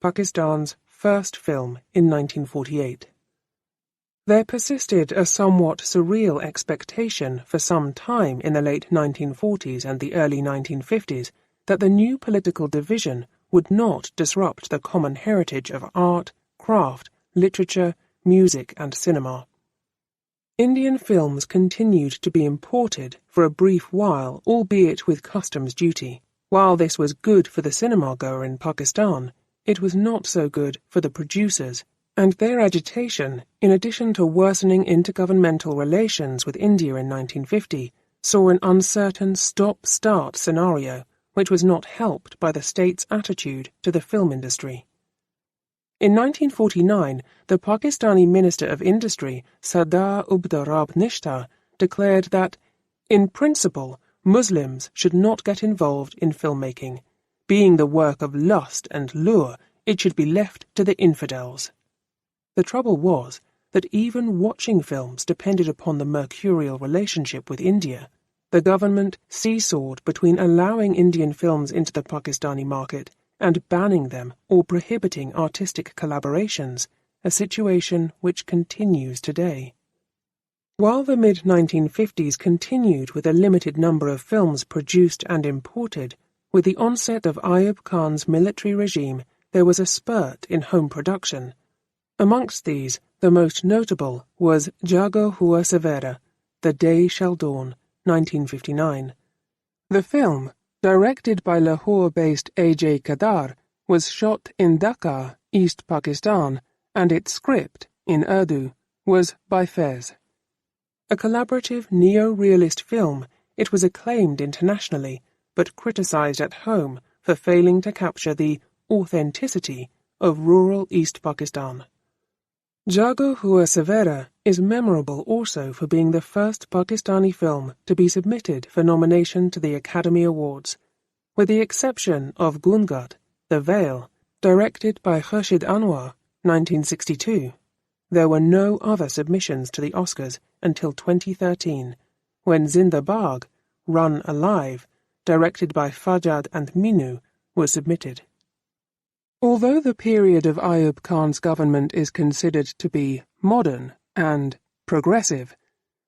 Pakistan's first film in 1948. There persisted a somewhat surreal expectation for some time in the late 1940s and the early 1950s that the new political division would not disrupt the common heritage of art, craft, literature, music, and cinema. Indian films continued to be imported for a brief while, albeit with customs duty. While this was good for the cinema-goer in Pakistan, it was not so good for the producers, and their agitation, in addition to worsening intergovernmental relations with India in 1950, saw an uncertain stop-start scenario, which was not helped by the state's attitude to the film industry. In 1949, the Pakistani Minister of Industry, Sardar Abdurrab Nishtar, declared that, in principle, Muslims should not get involved in filmmaking. Being the work of lust and lure, it should be left to the infidels. The trouble was that even watching films depended upon the mercurial relationship with India. The government seesawed between allowing Indian films into the Pakistani market and banning them or prohibiting artistic collaborations, a situation which continues today. While the mid-1950s continued with a limited number of films produced and imported, with the onset of Ayub Khan's military regime, there was a spurt in home production. Amongst these, the most notable was Jago Hua Severa, The Day Shall Dawn, 1959. The film, directed by Lahore-based A.J. Kadar, was shot in Dhaka, East Pakistan, and its script, in Urdu, was by Faiz. A collaborative neo-realist film, it was acclaimed internationally, but criticized at home for failing to capture the authenticity of rural East Pakistan. Jago Hua Severa is memorable also for being the first Pakistani film to be submitted for nomination to the Academy Awards. With the exception of Gungat, The Veil, directed by Khurshid Anwar, 1962, there were no other submissions to the Oscars until 2013, when Zinda Bagh, Run Alive, directed by Fajad and Minu, was submitted. Although the period of Ayub Khan's government is considered to be modern and progressive,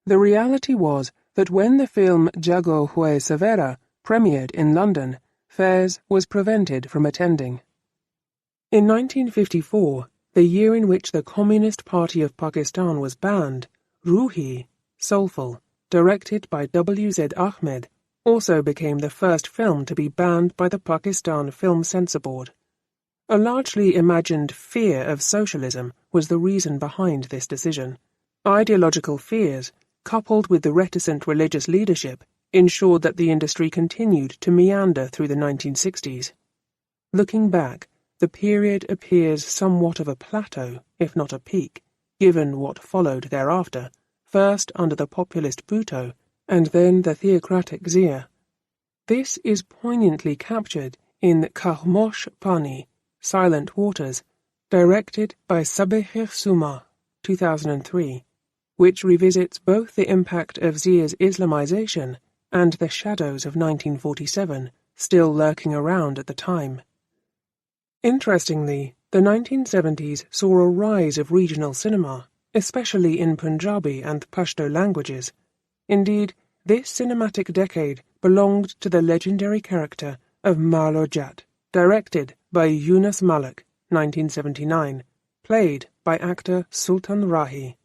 the reality was that when the film Jago Hua Severa premiered in London, Faiz was prevented from attending. In 1954, the year in which the Communist Party of Pakistan was banned, Ruhi, Soulful, directed by W.Z. Ahmed, also became the first film to be banned by the Pakistan Film Censor Board. A largely imagined fear of socialism was the reason behind this decision. Ideological fears, coupled with the reticent religious leadership, ensured that the industry continued to meander through the 1960s. Looking back, the period appears somewhat of a plateau, if not a peak, given what followed thereafter, first under the populist Bhutto, and then the theocratic Zia. This is poignantly captured in Khamash Pani, Silent Waters, directed by Sabihir Suma, 2003, which revisits both the impact of Zia's Islamization and the shadows of 1947, still lurking around at the time. Interestingly, the 1970s saw a rise of regional cinema, especially in Punjabi and Pashto languages. Indeed, this cinematic decade belonged to the legendary character of Malo Jat, directed by Yunus Malik, 1979, played by actor Sultan Rahi.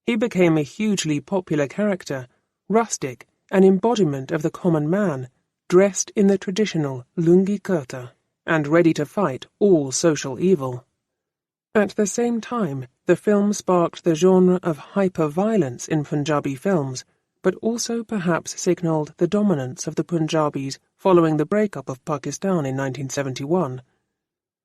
He became a hugely popular character, rustic, an embodiment of the common man, dressed in the traditional lungi kurta, and ready to fight all social evil. At the same time, the film sparked the genre of hyper-violence in Punjabi films, but also perhaps signalled the dominance of the Punjabis following the breakup of Pakistan in 1971.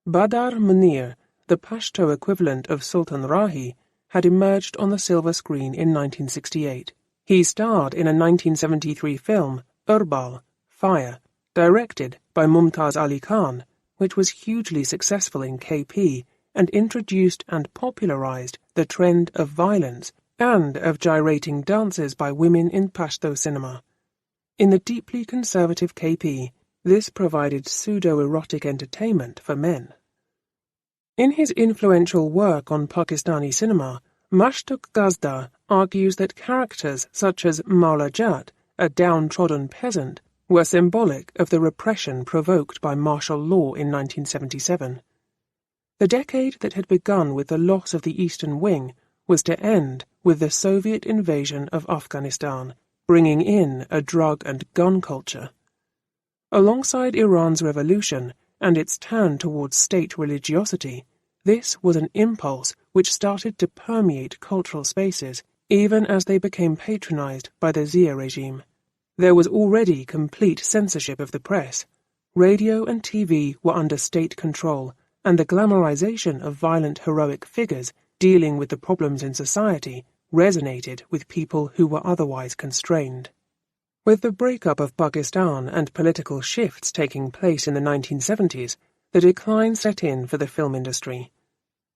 Badar Munir, the Pashto equivalent of Sultan Rahi, had emerged on the silver screen in 1968. He starred in a 1973 film, Urbal, Fire, directed by Mumtaz Ali Khan, which was hugely successful in KP and introduced and popularized the trend of violence and of gyrating dances by women in Pashto cinema. In the deeply conservative KP, this provided pseudo-erotic entertainment for men. In his influential work on Pakistani cinema, Mashtuq Gazda argues that characters such as Maula Jat, a downtrodden peasant, were symbolic of the repression provoked by martial law in 1977. The decade that had begun with the loss of the Eastern Wing was to end with the Soviet invasion of Afghanistan, bringing in a drug and gun culture. Alongside Iran's revolution and its turn towards state religiosity, this was an impulse which started to permeate cultural spaces, even as they became patronized by the Zia regime. There was already complete censorship of the press. Radio and TV were under state control, and the glamorization of violent heroic figures dealing with the problems in society resonated with people who were otherwise constrained. With the breakup of Pakistan and political shifts taking place in the 1970s, the decline set in for the film industry.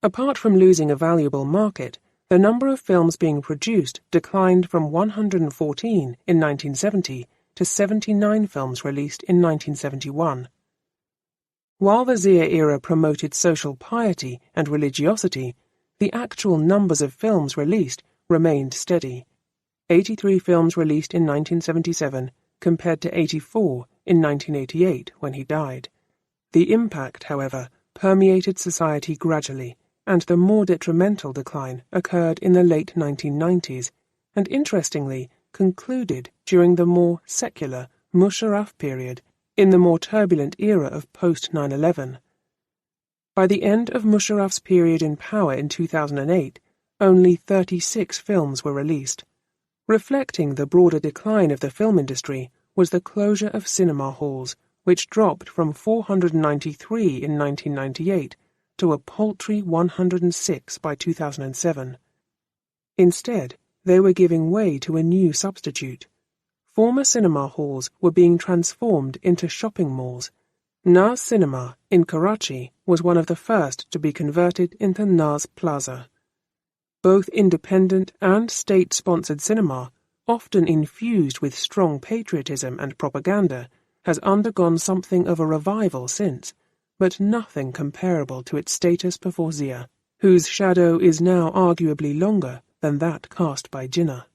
Apart from losing a valuable market, the number of films being produced declined from 114 in 1970 to 79 films released in 1971. While the Zia era promoted social piety and religiosity, the actual numbers of films released remained steady. 83 films released in 1977 compared to 84 in 1988 when he died. The impact, however, permeated society gradually, and the more detrimental decline occurred in the late 1990s, and interestingly concluded during the more secular Musharraf period in the more turbulent era of post-9/11. By the end of Musharraf's period in power in 2008, only 36 films were released. Reflecting the broader decline of the film industry was the closure of cinema halls, which dropped from 493 in 1998 to a paltry 106 by 2007. Instead, they were giving way to a new substitute. Former cinema halls were being transformed into shopping malls. Naz Cinema in Karachi was one of the first to be converted into Naz Plaza. Both independent and state-sponsored cinema, often infused with strong patriotism and propaganda, has undergone something of a revival since, but nothing comparable to its status before Zia, whose shadow is now arguably longer than that cast by Jinnah.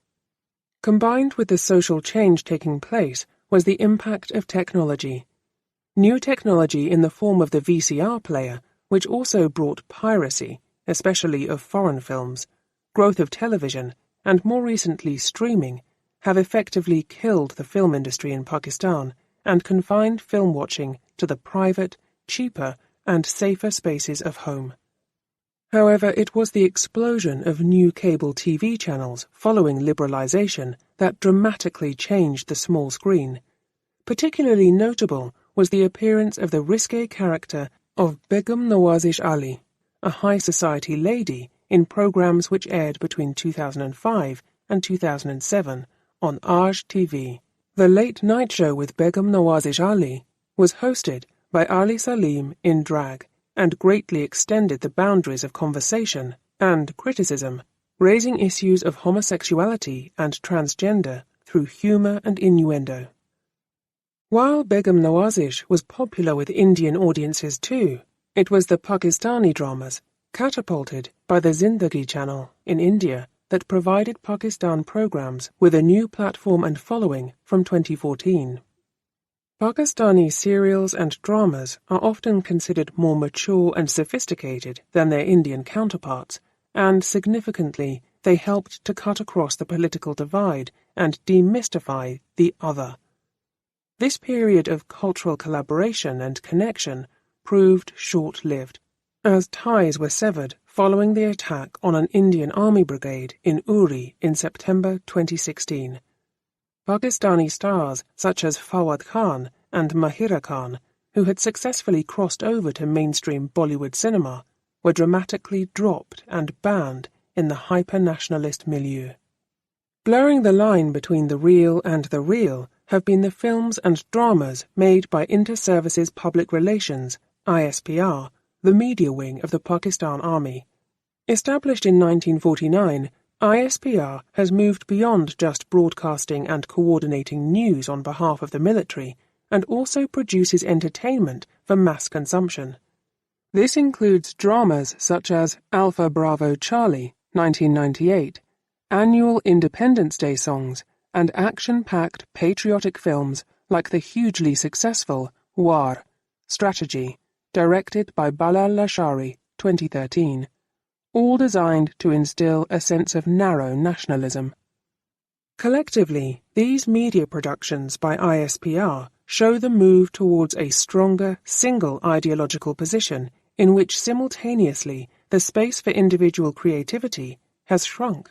Combined with the social change taking place was the impact of technology. New technology in the form of the VCR player, which also brought piracy, especially of foreign films, growth of television, and more recently streaming, have effectively killed the film industry in Pakistan and confined film watching to the private, cheaper, and safer spaces of home. However, it was the explosion of new cable TV channels following liberalization that dramatically changed the small screen. Particularly notable was the appearance of the risque character of Begum Nawazish Ali, a high society lady, in programs which aired between 2005 and 2007 on Aaj TV. The Late Night Show with Begum Nawazish Ali was hosted by Ali Salim in drag and greatly extended the boundaries of conversation and criticism, raising issues of homosexuality and transgender through humor and innuendo. While Begum Nawazish was popular with Indian audiences too, it was the Pakistani dramas, catapulted by the Zindagi channel in India, that provided Pakistan programs with a new platform and following from 2014. Pakistani serials and dramas are often considered more mature and sophisticated than their Indian counterparts, and significantly, they helped to cut across the political divide and demystify the other. This period of cultural collaboration and connection proved short-lived, as ties were severed following the attack on an Indian Army brigade in Uri in September 2016. Pakistani stars such as Fawad Khan and Mahira Khan, who had successfully crossed over to mainstream Bollywood cinema, were dramatically dropped and banned in the hyper-nationalist milieu. Blurring the line between the real and the real have been the films and dramas made by Inter-Services Public Relations, ISPR, the media wing of the Pakistan Army. Established in 1949, ISPR has moved beyond just broadcasting and coordinating news on behalf of the military, and also produces entertainment for mass consumption. This includes dramas such as Alpha Bravo Charlie, 1998, annual Independence Day songs, and action-packed patriotic films like the hugely successful War, Strategy, directed by Balal Lashari, 2013, all designed to instill a sense of narrow nationalism. Collectively, these media productions by ISPR show the move towards a stronger, single ideological position in which simultaneously the space for individual creativity has shrunk.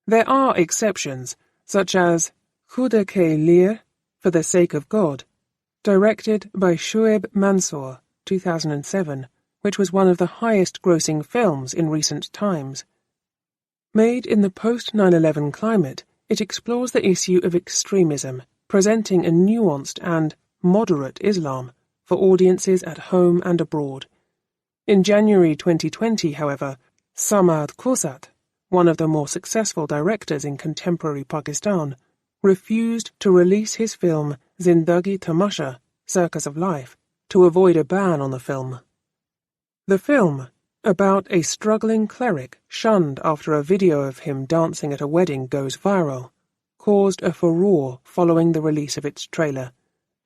There are exceptions, such as Khuda Ke Liye, For the Sake of God, directed by Shoaib Mansour, 2007, which was one of the highest-grossing films in recent times. Made in the post-9/11 climate, it explores the issue of extremism, presenting a nuanced and moderate Islam for audiences at home and abroad. In January 2020, however, Samad Khosat, one of the more successful directors in contemporary Pakistan, refused to release his film Zindagi Tamasha, Circus of Life, to avoid a ban on the film. The film, about a struggling cleric shunned after a video of him dancing at a wedding goes viral, caused a furore following the release of its trailer,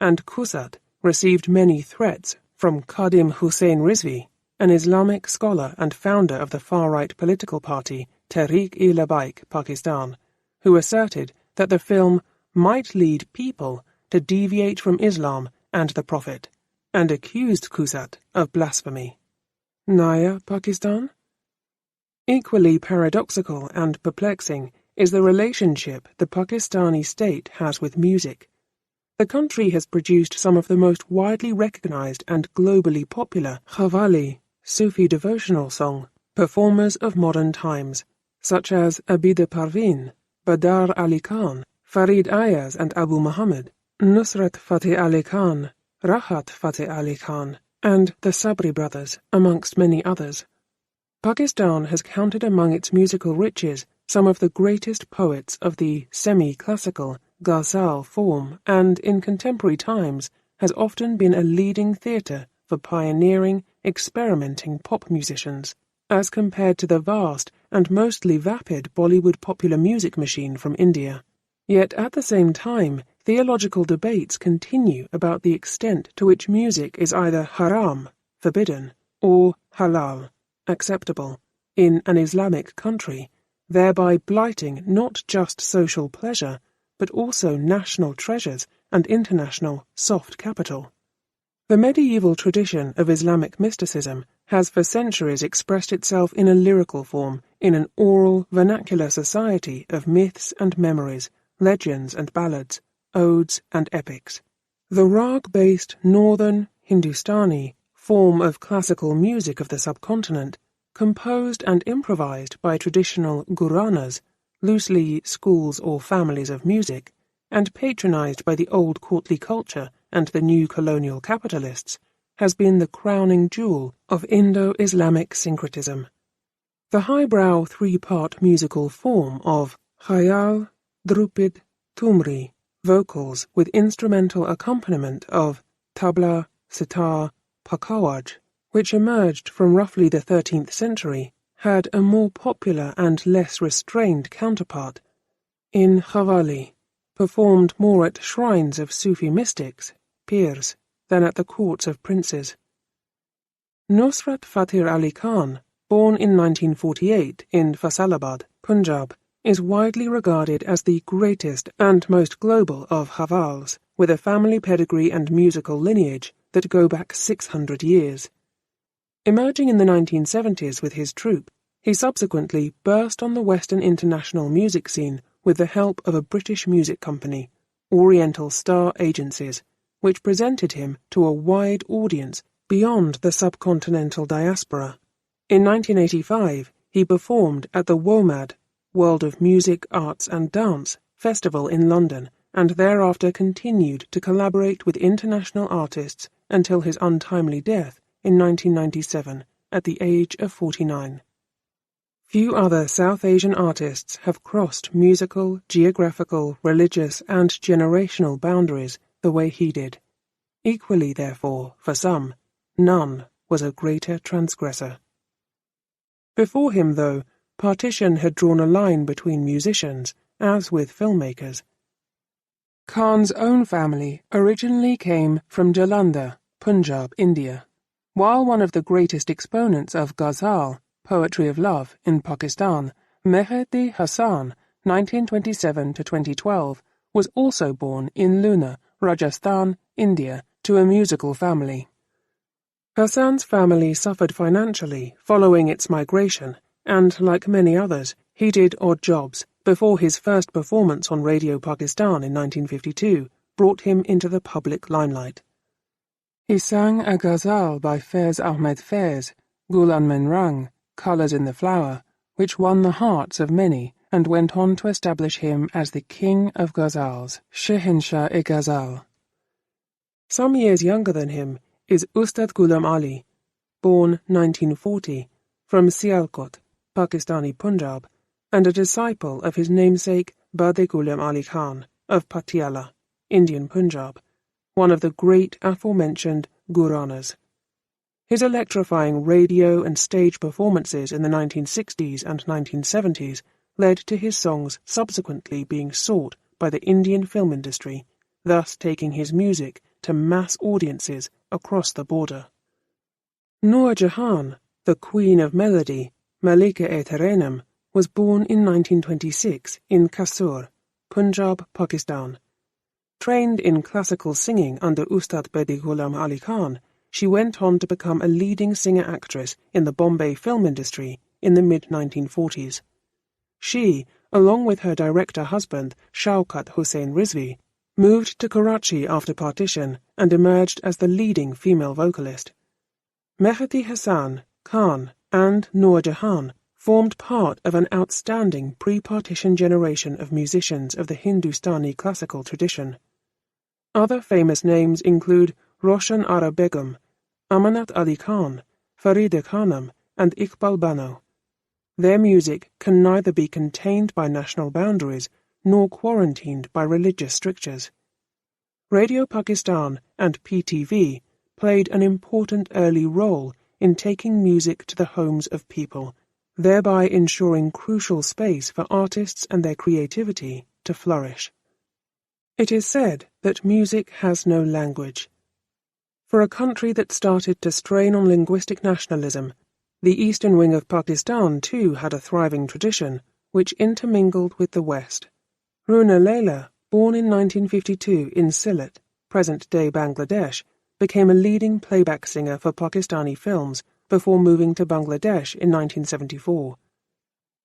and Kusat received many threats from Khadim Hussein Rizvi, an Islamic scholar and founder of the far-right political party Tehreek-e-Labbaik Pakistan, who asserted that the film might lead people to deviate from Islam and the Prophet, and accused Kusat of blasphemy. Naya Pakistan? Equally paradoxical and perplexing is the relationship the Pakistani state has with music. The country has produced some of the most widely recognized and globally popular Qawwali, Sufi devotional song, performers of modern times, such as Abid Parveen, Badar Ali Khan, Farid Ayaz and Abu Muhammad, Nusrat Fateh Ali Khan, Rahat Fateh Ali Khan, and the Sabri brothers, amongst many others. Pakistan has counted among its musical riches some of the greatest poets of the semi-classical ghazal form, and in contemporary times has often been a leading theatre for pioneering, experimenting pop musicians, as compared to the vast and mostly vapid Bollywood popular music machine from India. Yet at the same time, theological debates continue about the extent to which music is either haram, forbidden, or halal, acceptable, in an Islamic country, thereby blighting not just social pleasure, but also national treasures and international soft capital. The medieval tradition of Islamic mysticism has for centuries expressed itself in a lyrical form, in an oral, vernacular society of myths and memories, legends and ballads, odes and epics. The rag-based northern Hindustani form of classical music of the subcontinent, composed and improvised by traditional gharanas, loosely schools or families of music, and patronized by the old courtly culture and the new colonial capitalists, has been the crowning jewel of Indo-Islamic syncretism. The highbrow three-part musical form of khayal, drupid, tumri, vocals with instrumental accompaniment of tabla, sitar, pakawaj, which emerged from roughly the 13th century, had a more popular and less restrained counterpart in Qawwali, performed more at shrines of Sufi mystics, pirs, than at the courts of princes. Nusrat Fateh Ali Khan, born in 1948 in Faisalabad, Punjab, is widely regarded as the greatest and most global of Qawwals, with a family pedigree and musical lineage that go back 600 years. Emerging in the 1970s with his troupe, he subsequently burst on the Western international music scene with the help of a British music company, Oriental Star Agencies, which presented him to a wide audience beyond the subcontinental diaspora. In 1985, he performed at the WOMAD, World of Music, Arts and Dance, festival in London, and thereafter continued to collaborate with international artists until his untimely death in 1997, at the age of 49. Few other South Asian artists have crossed musical, geographical, religious, and generational boundaries the way he did. Equally, therefore, for some, none was a greater transgressor. Before him, though, partition had drawn a line between musicians, as with filmmakers. Khan's own family originally came from Jalandhar, Punjab, India. While one of the greatest exponents of ghazal, poetry of love, in Pakistan, Mehdi Hasan, 1927–2012, was also born in Luna, Rajasthan, India, to a musical family. Hassan's family suffered financially following its migration, and, like many others, he did odd jobs before his first performance on Radio Pakistan in 1952 brought him into the public limelight. He sang a ghazal by Faiz Ahmed Faiz, Gulan Mein Rang, Colours in the Flower, which won the hearts of many and went on to establish him as the king of ghazals, Shehenshah-e-Ghazal. Some years younger than him is Ustad Ghulam Ali, born 1940, from Sialkot, Pakistani Punjab, and a disciple of his namesake Bade Ghulam Ali Khan of Patiala, Indian Punjab, one of the great aforementioned Gharanas. His electrifying radio and stage performances in the 1960s and 1970s led to his songs subsequently being sought by the Indian film industry, thus taking his music to mass audiences across the border. Noor Jahan, the Queen of Melody, Malika-e-Taranum, was born in 1926 in Kasur, Punjab, Pakistan. Trained in classical singing under Ustad Bedi Ghulam Ali Khan, she went on to become a leading singer-actress in the Bombay film industry in the mid-1940s. She, along with her director husband Shaukat Hussain Rizvi, moved to Karachi after partition and emerged as the leading female vocalist. Mehdi Hassan, Khan, and Noor Jahan formed part of an outstanding pre-partition generation of musicians of the Hindustani classical tradition. Other famous names include Roshan Ara Begum, Amanat Ali Khan, Farida Khanum, and Iqbal Bano. Their music can neither be contained by national boundaries nor quarantined by religious strictures. Radio Pakistan and PTV played an important early role in taking music to the homes of people, thereby ensuring crucial space for artists and their creativity to flourish. It is said that music has no language. For a country that started to strain on linguistic nationalism, the eastern wing of Pakistan too had a thriving tradition, which intermingled with the West. Runa Layla, born in 1952 in Sylhet, present-day Bangladesh, became a leading playback singer for Pakistani films before moving to Bangladesh in 1974.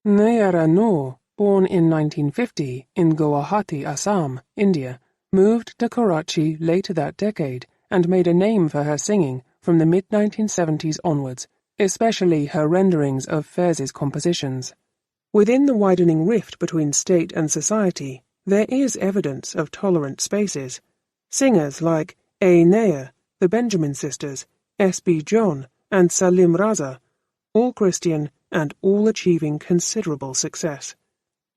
Nayara Noor, born in 1950 in Guwahati, Assam, India, moved to Karachi later that decade and made a name for her singing from the mid-1970s onwards, especially her renderings of Fairz's compositions. Within the widening rift between state and society, there is evidence of tolerant spaces. Singers like A. Nair, the Benjamin Sisters, S.B. John, and Salim Raza, all Christian and all achieving considerable success.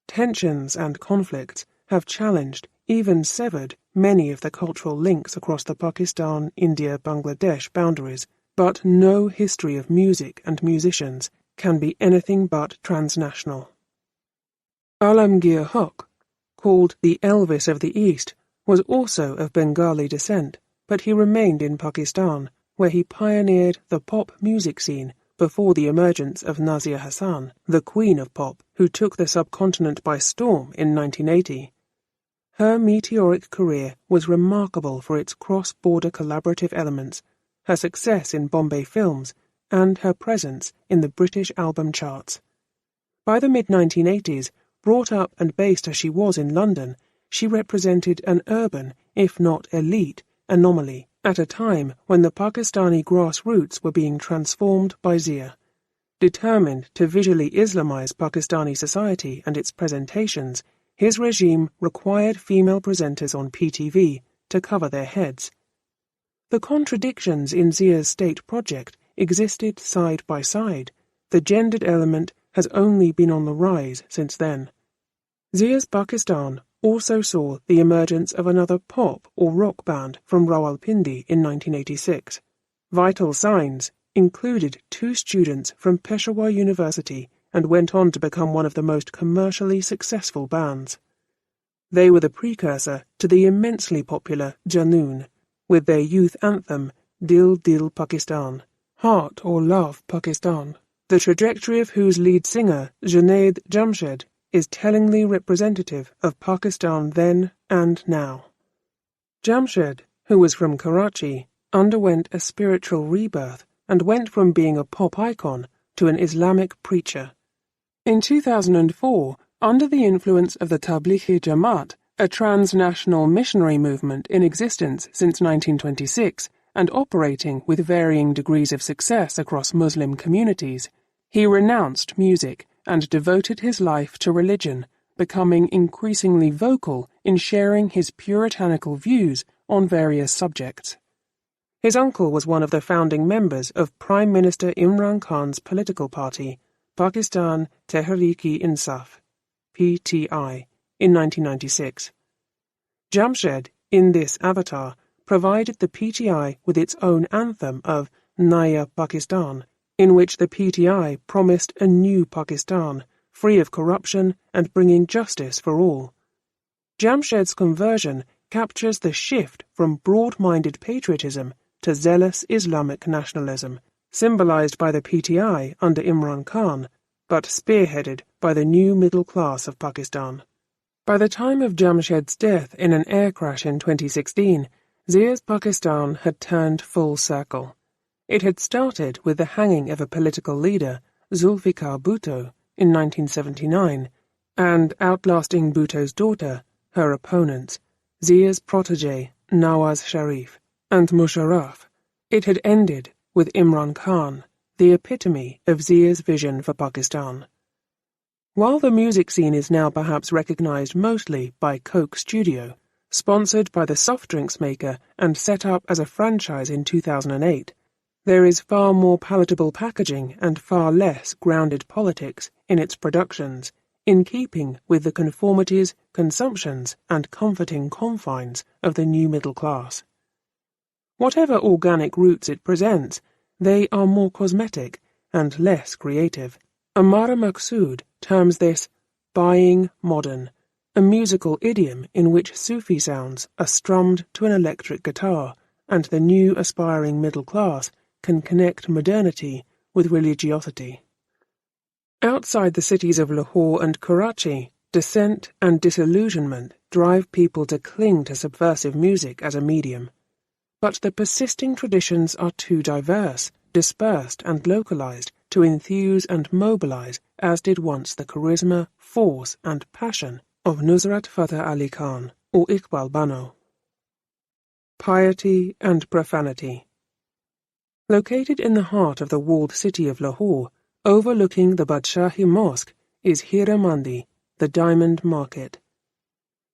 Tensions and conflicts have challenged, even severed, many of the cultural links across the Pakistan-India-Bangladesh boundaries, but no history of music and musicians can be anything but transnational. Alamgir Haq, called the Elvis of the East, was also of Bengali descent, but he remained in Pakistan, where he pioneered the pop music scene before the emergence of Nazia Hassan, the Queen of Pop, who took the subcontinent by storm in 1980. Her meteoric career was remarkable for its cross-border collaborative elements, her success in Bombay films, and her presence in the British album charts. By the mid-1980s, brought up and based as she was in London, she represented an urban, if not elite, anomaly at a time when the Pakistani grassroots were being transformed by Zia. Determined to visually Islamize Pakistani society and its presentations, his regime required female presenters on PTV to cover their heads. The contradictions in Zia's state project existed side by side. The gendered element has only been on the rise since then. Zia's Pakistan also saw the emergence of another pop or rock band from Rawalpindi in 1986. Vital Signs included 2 students from Peshawar University and went on to become one of the most commercially successful bands. They were the precursor to the immensely popular Janoon, with their youth anthem Dil Dil Pakistan, Heart or Love Pakistan, the trajectory of whose lead singer, Junaid Jamshed, is tellingly representative of Pakistan then and now. Jamshed, who was from Karachi, underwent a spiritual rebirth and went from being a pop icon to an Islamic preacher. In 2004, under the influence of the Tablighi Jamaat, a transnational missionary movement in existence since 1926 and operating with varying degrees of success across Muslim communities, he renounced music and devoted his life to religion, becoming increasingly vocal in sharing his puritanical views on various subjects. His uncle was one of the founding members of Prime Minister Imran Khan's political party, Pakistan Tehreek-e-Insaf, PTI, in 1996. Jamshed, in this avatar, provided the PTI with its own anthem of Naya Pakistan, in which the PTI promised a new Pakistan, free of corruption and bringing justice for all. Jamshed's conversion captures the shift from broad-minded patriotism to zealous Islamic nationalism, symbolized by the PTI under Imran Khan, but spearheaded by the new middle class of Pakistan. By the time of Jamshed's death in an air crash in 2016, Zia's Pakistan had turned full circle. It had started with the hanging of a political leader, Zulfikar Bhutto, in 1979, and outlasting Bhutto's daughter, her opponents, Zia's protégé, Nawaz Sharif, and Musharraf. It had ended with Imran Khan, the epitome of Zia's vision for Pakistan. While the music scene is now perhaps recognized mostly by Coke Studio, sponsored by the soft drinks maker and set up as a franchise in 2008, there is far more palatable packaging and far less grounded politics in its productions, in keeping with the conformities, consumptions, and comforting confines of the new middle class. Whatever organic roots it presents, they are more cosmetic and less creative. Amara Maqsood terms this buying modern, a musical idiom in which Sufi sounds are strummed to an electric guitar, and the new aspiring middle class can connect modernity with religiosity. Outside the cities of Lahore and Karachi, dissent and disillusionment drive people to cling to subversive music as a medium. But the persisting traditions are too diverse, dispersed and localized to enthuse and mobilize as did once the charisma, force and passion of Nusrat Fateh Ali Khan or Iqbal Bano. Piety and profanity. Located in the heart of the walled city of Lahore, overlooking the Badshahi Mosque, is Hira Mandi, the diamond market.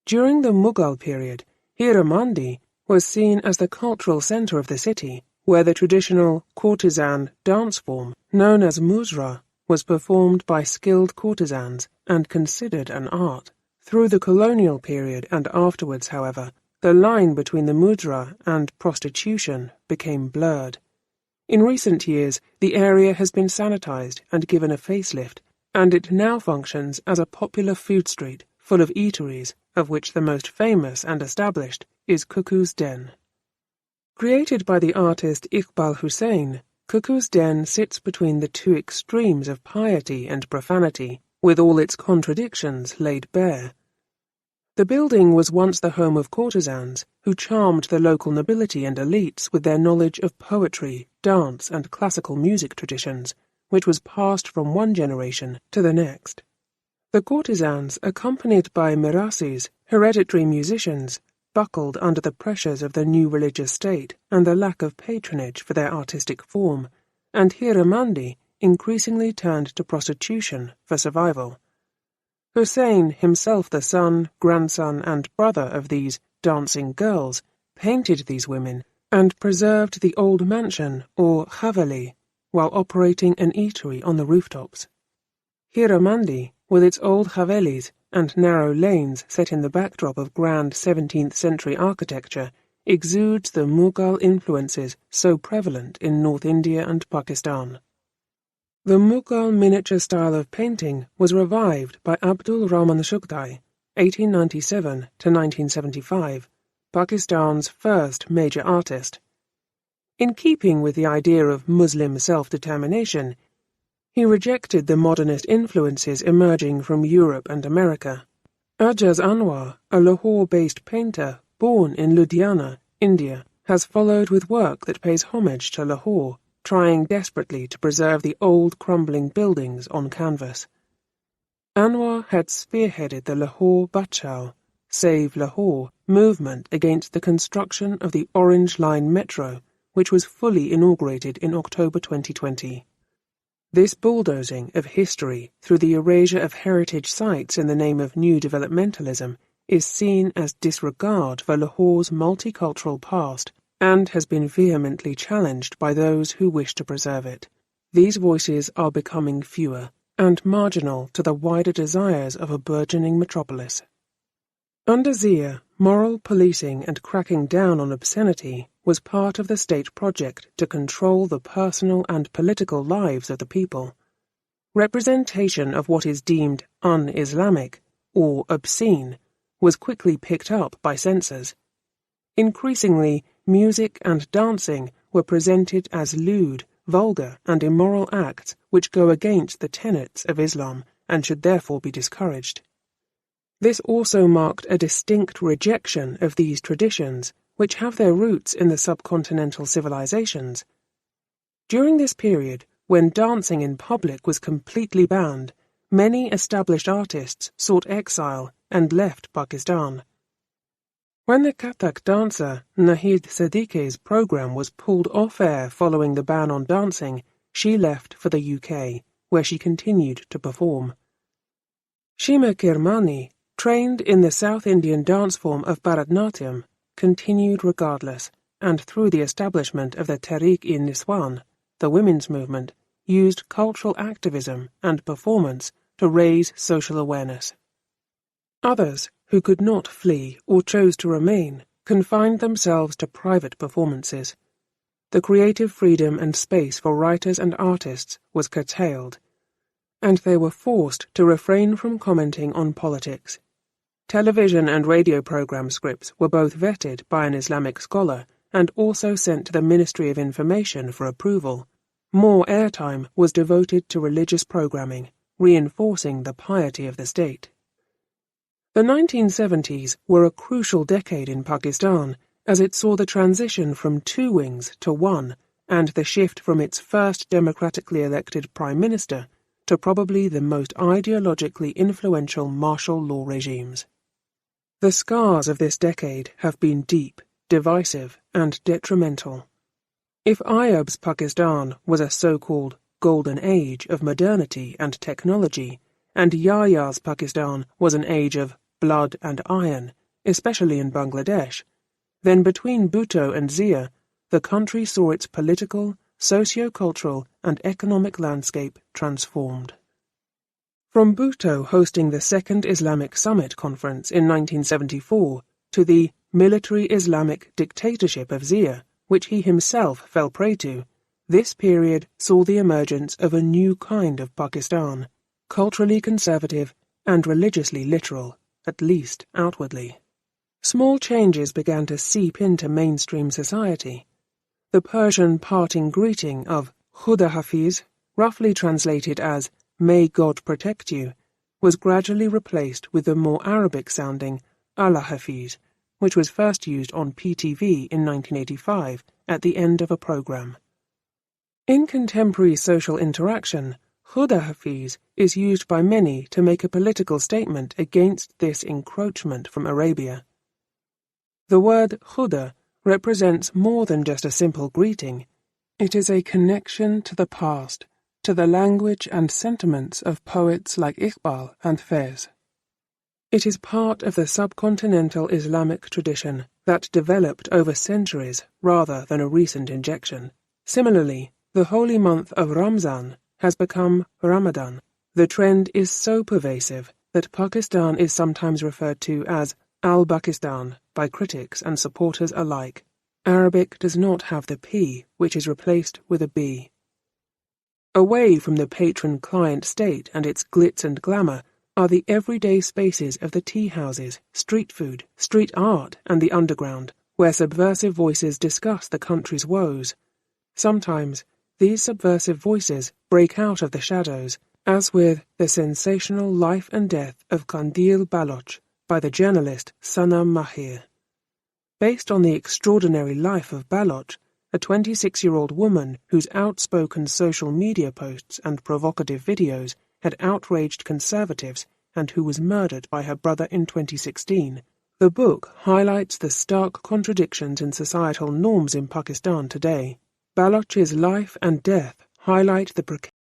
During the Mughal period, Hira Mandi was seen as the cultural center of the city, where the traditional courtesan dance form, known as muzra, was performed by skilled courtesans and considered an art. Through the colonial period and afterwards, however, the line between the mudra and prostitution became blurred. In recent years, the area has been sanitized and given a facelift, and it now functions as a popular food street full of eateries, of which the most famous and established is Cuckoo's Den. Created by the artist Iqbal Hussain, Cuckoo's Den sits between the two extremes of piety and profanity, with all its contradictions laid bare. The building was once the home of courtesans, who charmed the local nobility and elites with their knowledge of poetry, dance, and classical music traditions, which was passed from one generation to the next. The courtesans, accompanied by mirasis, hereditary musicians, buckled under the pressures of the new religious state and the lack of patronage for their artistic form, and Hira Mandi increasingly turned to prostitution for survival. Hussain, himself the son, grandson, and brother of these dancing girls, painted these women and preserved the old mansion, or haveli, while operating an eatery on the rooftops. Hira Mandi, with its old havelis and narrow lanes set in the backdrop of grand 17th-century architecture, exudes the Mughal influences so prevalent in North India and Pakistan. The Mughal miniature style of painting was revived by Abdul Rahman Shughtai, 1897 to 1975, Pakistan's first major artist. In keeping with the idea of Muslim self-determination, he rejected the modernist influences emerging from Europe and America. Ajaz Anwar, a Lahore-based painter born in Ludhiana, India, has followed with work that pays homage to Lahore, trying desperately to preserve the old crumbling buildings on canvas. Anwar had spearheaded the Lahore Bachao, Save Lahore, movement against the construction of the Orange Line Metro, which was fully inaugurated in October 2020. This bulldozing of history through the erasure of heritage sites in the name of new developmentalism is seen as disregard for Lahore's multicultural past and has been vehemently challenged by those who wish to preserve it. These voices are becoming fewer and marginal to the wider desires of a burgeoning metropolis. Under Zia, moral policing and cracking down on obscenity was part of the state project to control the personal and political lives of the people. Representation of what is deemed un-Islamic or obscene was quickly picked up by censors. Increasingly, music and dancing were presented as lewd, vulgar, and immoral acts which go against the tenets of Islam and should therefore be discouraged. This also marked a distinct rejection of these traditions, which have their roots in the subcontinental civilizations. During this period, when dancing in public was completely banned, many established artists sought exile and left Pakistan. When the Kathak dancer Nahid Siddiqui's program was pulled off air following the ban on dancing, she left for the UK, where she continued to perform. Shima Kirmani, trained in the South Indian dance form of Bharatnatyam, continued regardless, and through the establishment of the Tehreek-e-Niswan, the women's movement, used cultural activism and performance to raise social awareness. Others, who could not flee or chose to remain, confined themselves to private performances. The creative freedom and space for writers and artists was curtailed, and they were forced to refrain from commenting on politics. Television and radio program scripts were both vetted by an Islamic scholar and also sent to the Ministry of Information for approval. More airtime was devoted to religious programming, reinforcing the piety of the state. The 1970s were a crucial decade in Pakistan, as it saw the transition from two wings to one, and the shift from its first democratically elected prime minister to probably the most ideologically influential martial law regimes. The scars of this decade have been deep, divisive, and detrimental. If Ayub's Pakistan was a so-called golden age of modernity and technology, and Yahya's Pakistan was an age of blood and iron, especially in Bangladesh, then between Bhutto and Zia, the country saw its political, socio-cultural, and economic landscape transformed. From Bhutto hosting the Second Islamic Summit Conference in 1974 to the military Islamic dictatorship of Zia, which he himself fell prey to, this period saw the emergence of a new kind of Pakistan, culturally conservative and religiously literal, at least outwardly. Small changes began to seep into mainstream society. The Persian parting greeting of Khuda Hafiz, roughly translated as "May God protect you," was gradually replaced with the more Arabic-sounding Allah Hafiz, which was first used on PTV in 1985 at the end of a program. In contemporary social interaction, Khuda Hafiz is used by many to make a political statement against this encroachment from Arabia. The word Khuda represents more than just a simple greeting. It is a connection to the past, to the language and sentiments of poets like Iqbal and Fez. It is part of the subcontinental Islamic tradition that developed over centuries rather than a recent injection. Similarly, the holy month of Ramzan has become Ramadan. The trend is so pervasive that Pakistan is sometimes referred to as Al-Pakistan by critics and supporters alike. Arabic does not have the P, which is replaced with a B. Away from the patron-client state and its glitz and glamour are the everyday spaces of the tea houses, street food, street art, and the underground, where subversive voices discuss the country's woes. Sometimes, these subversive voices break out of the shadows, as with the sensational life and death of Kandil Baloch by the journalist Sanam Mahir. Based on the extraordinary life of Baloch, a 26-year-old woman whose outspoken social media posts and provocative videos had outraged conservatives and who was murdered by her brother in 2016, the book highlights the stark contradictions in societal norms in Pakistan today. Baloch's life and death highlight the precarious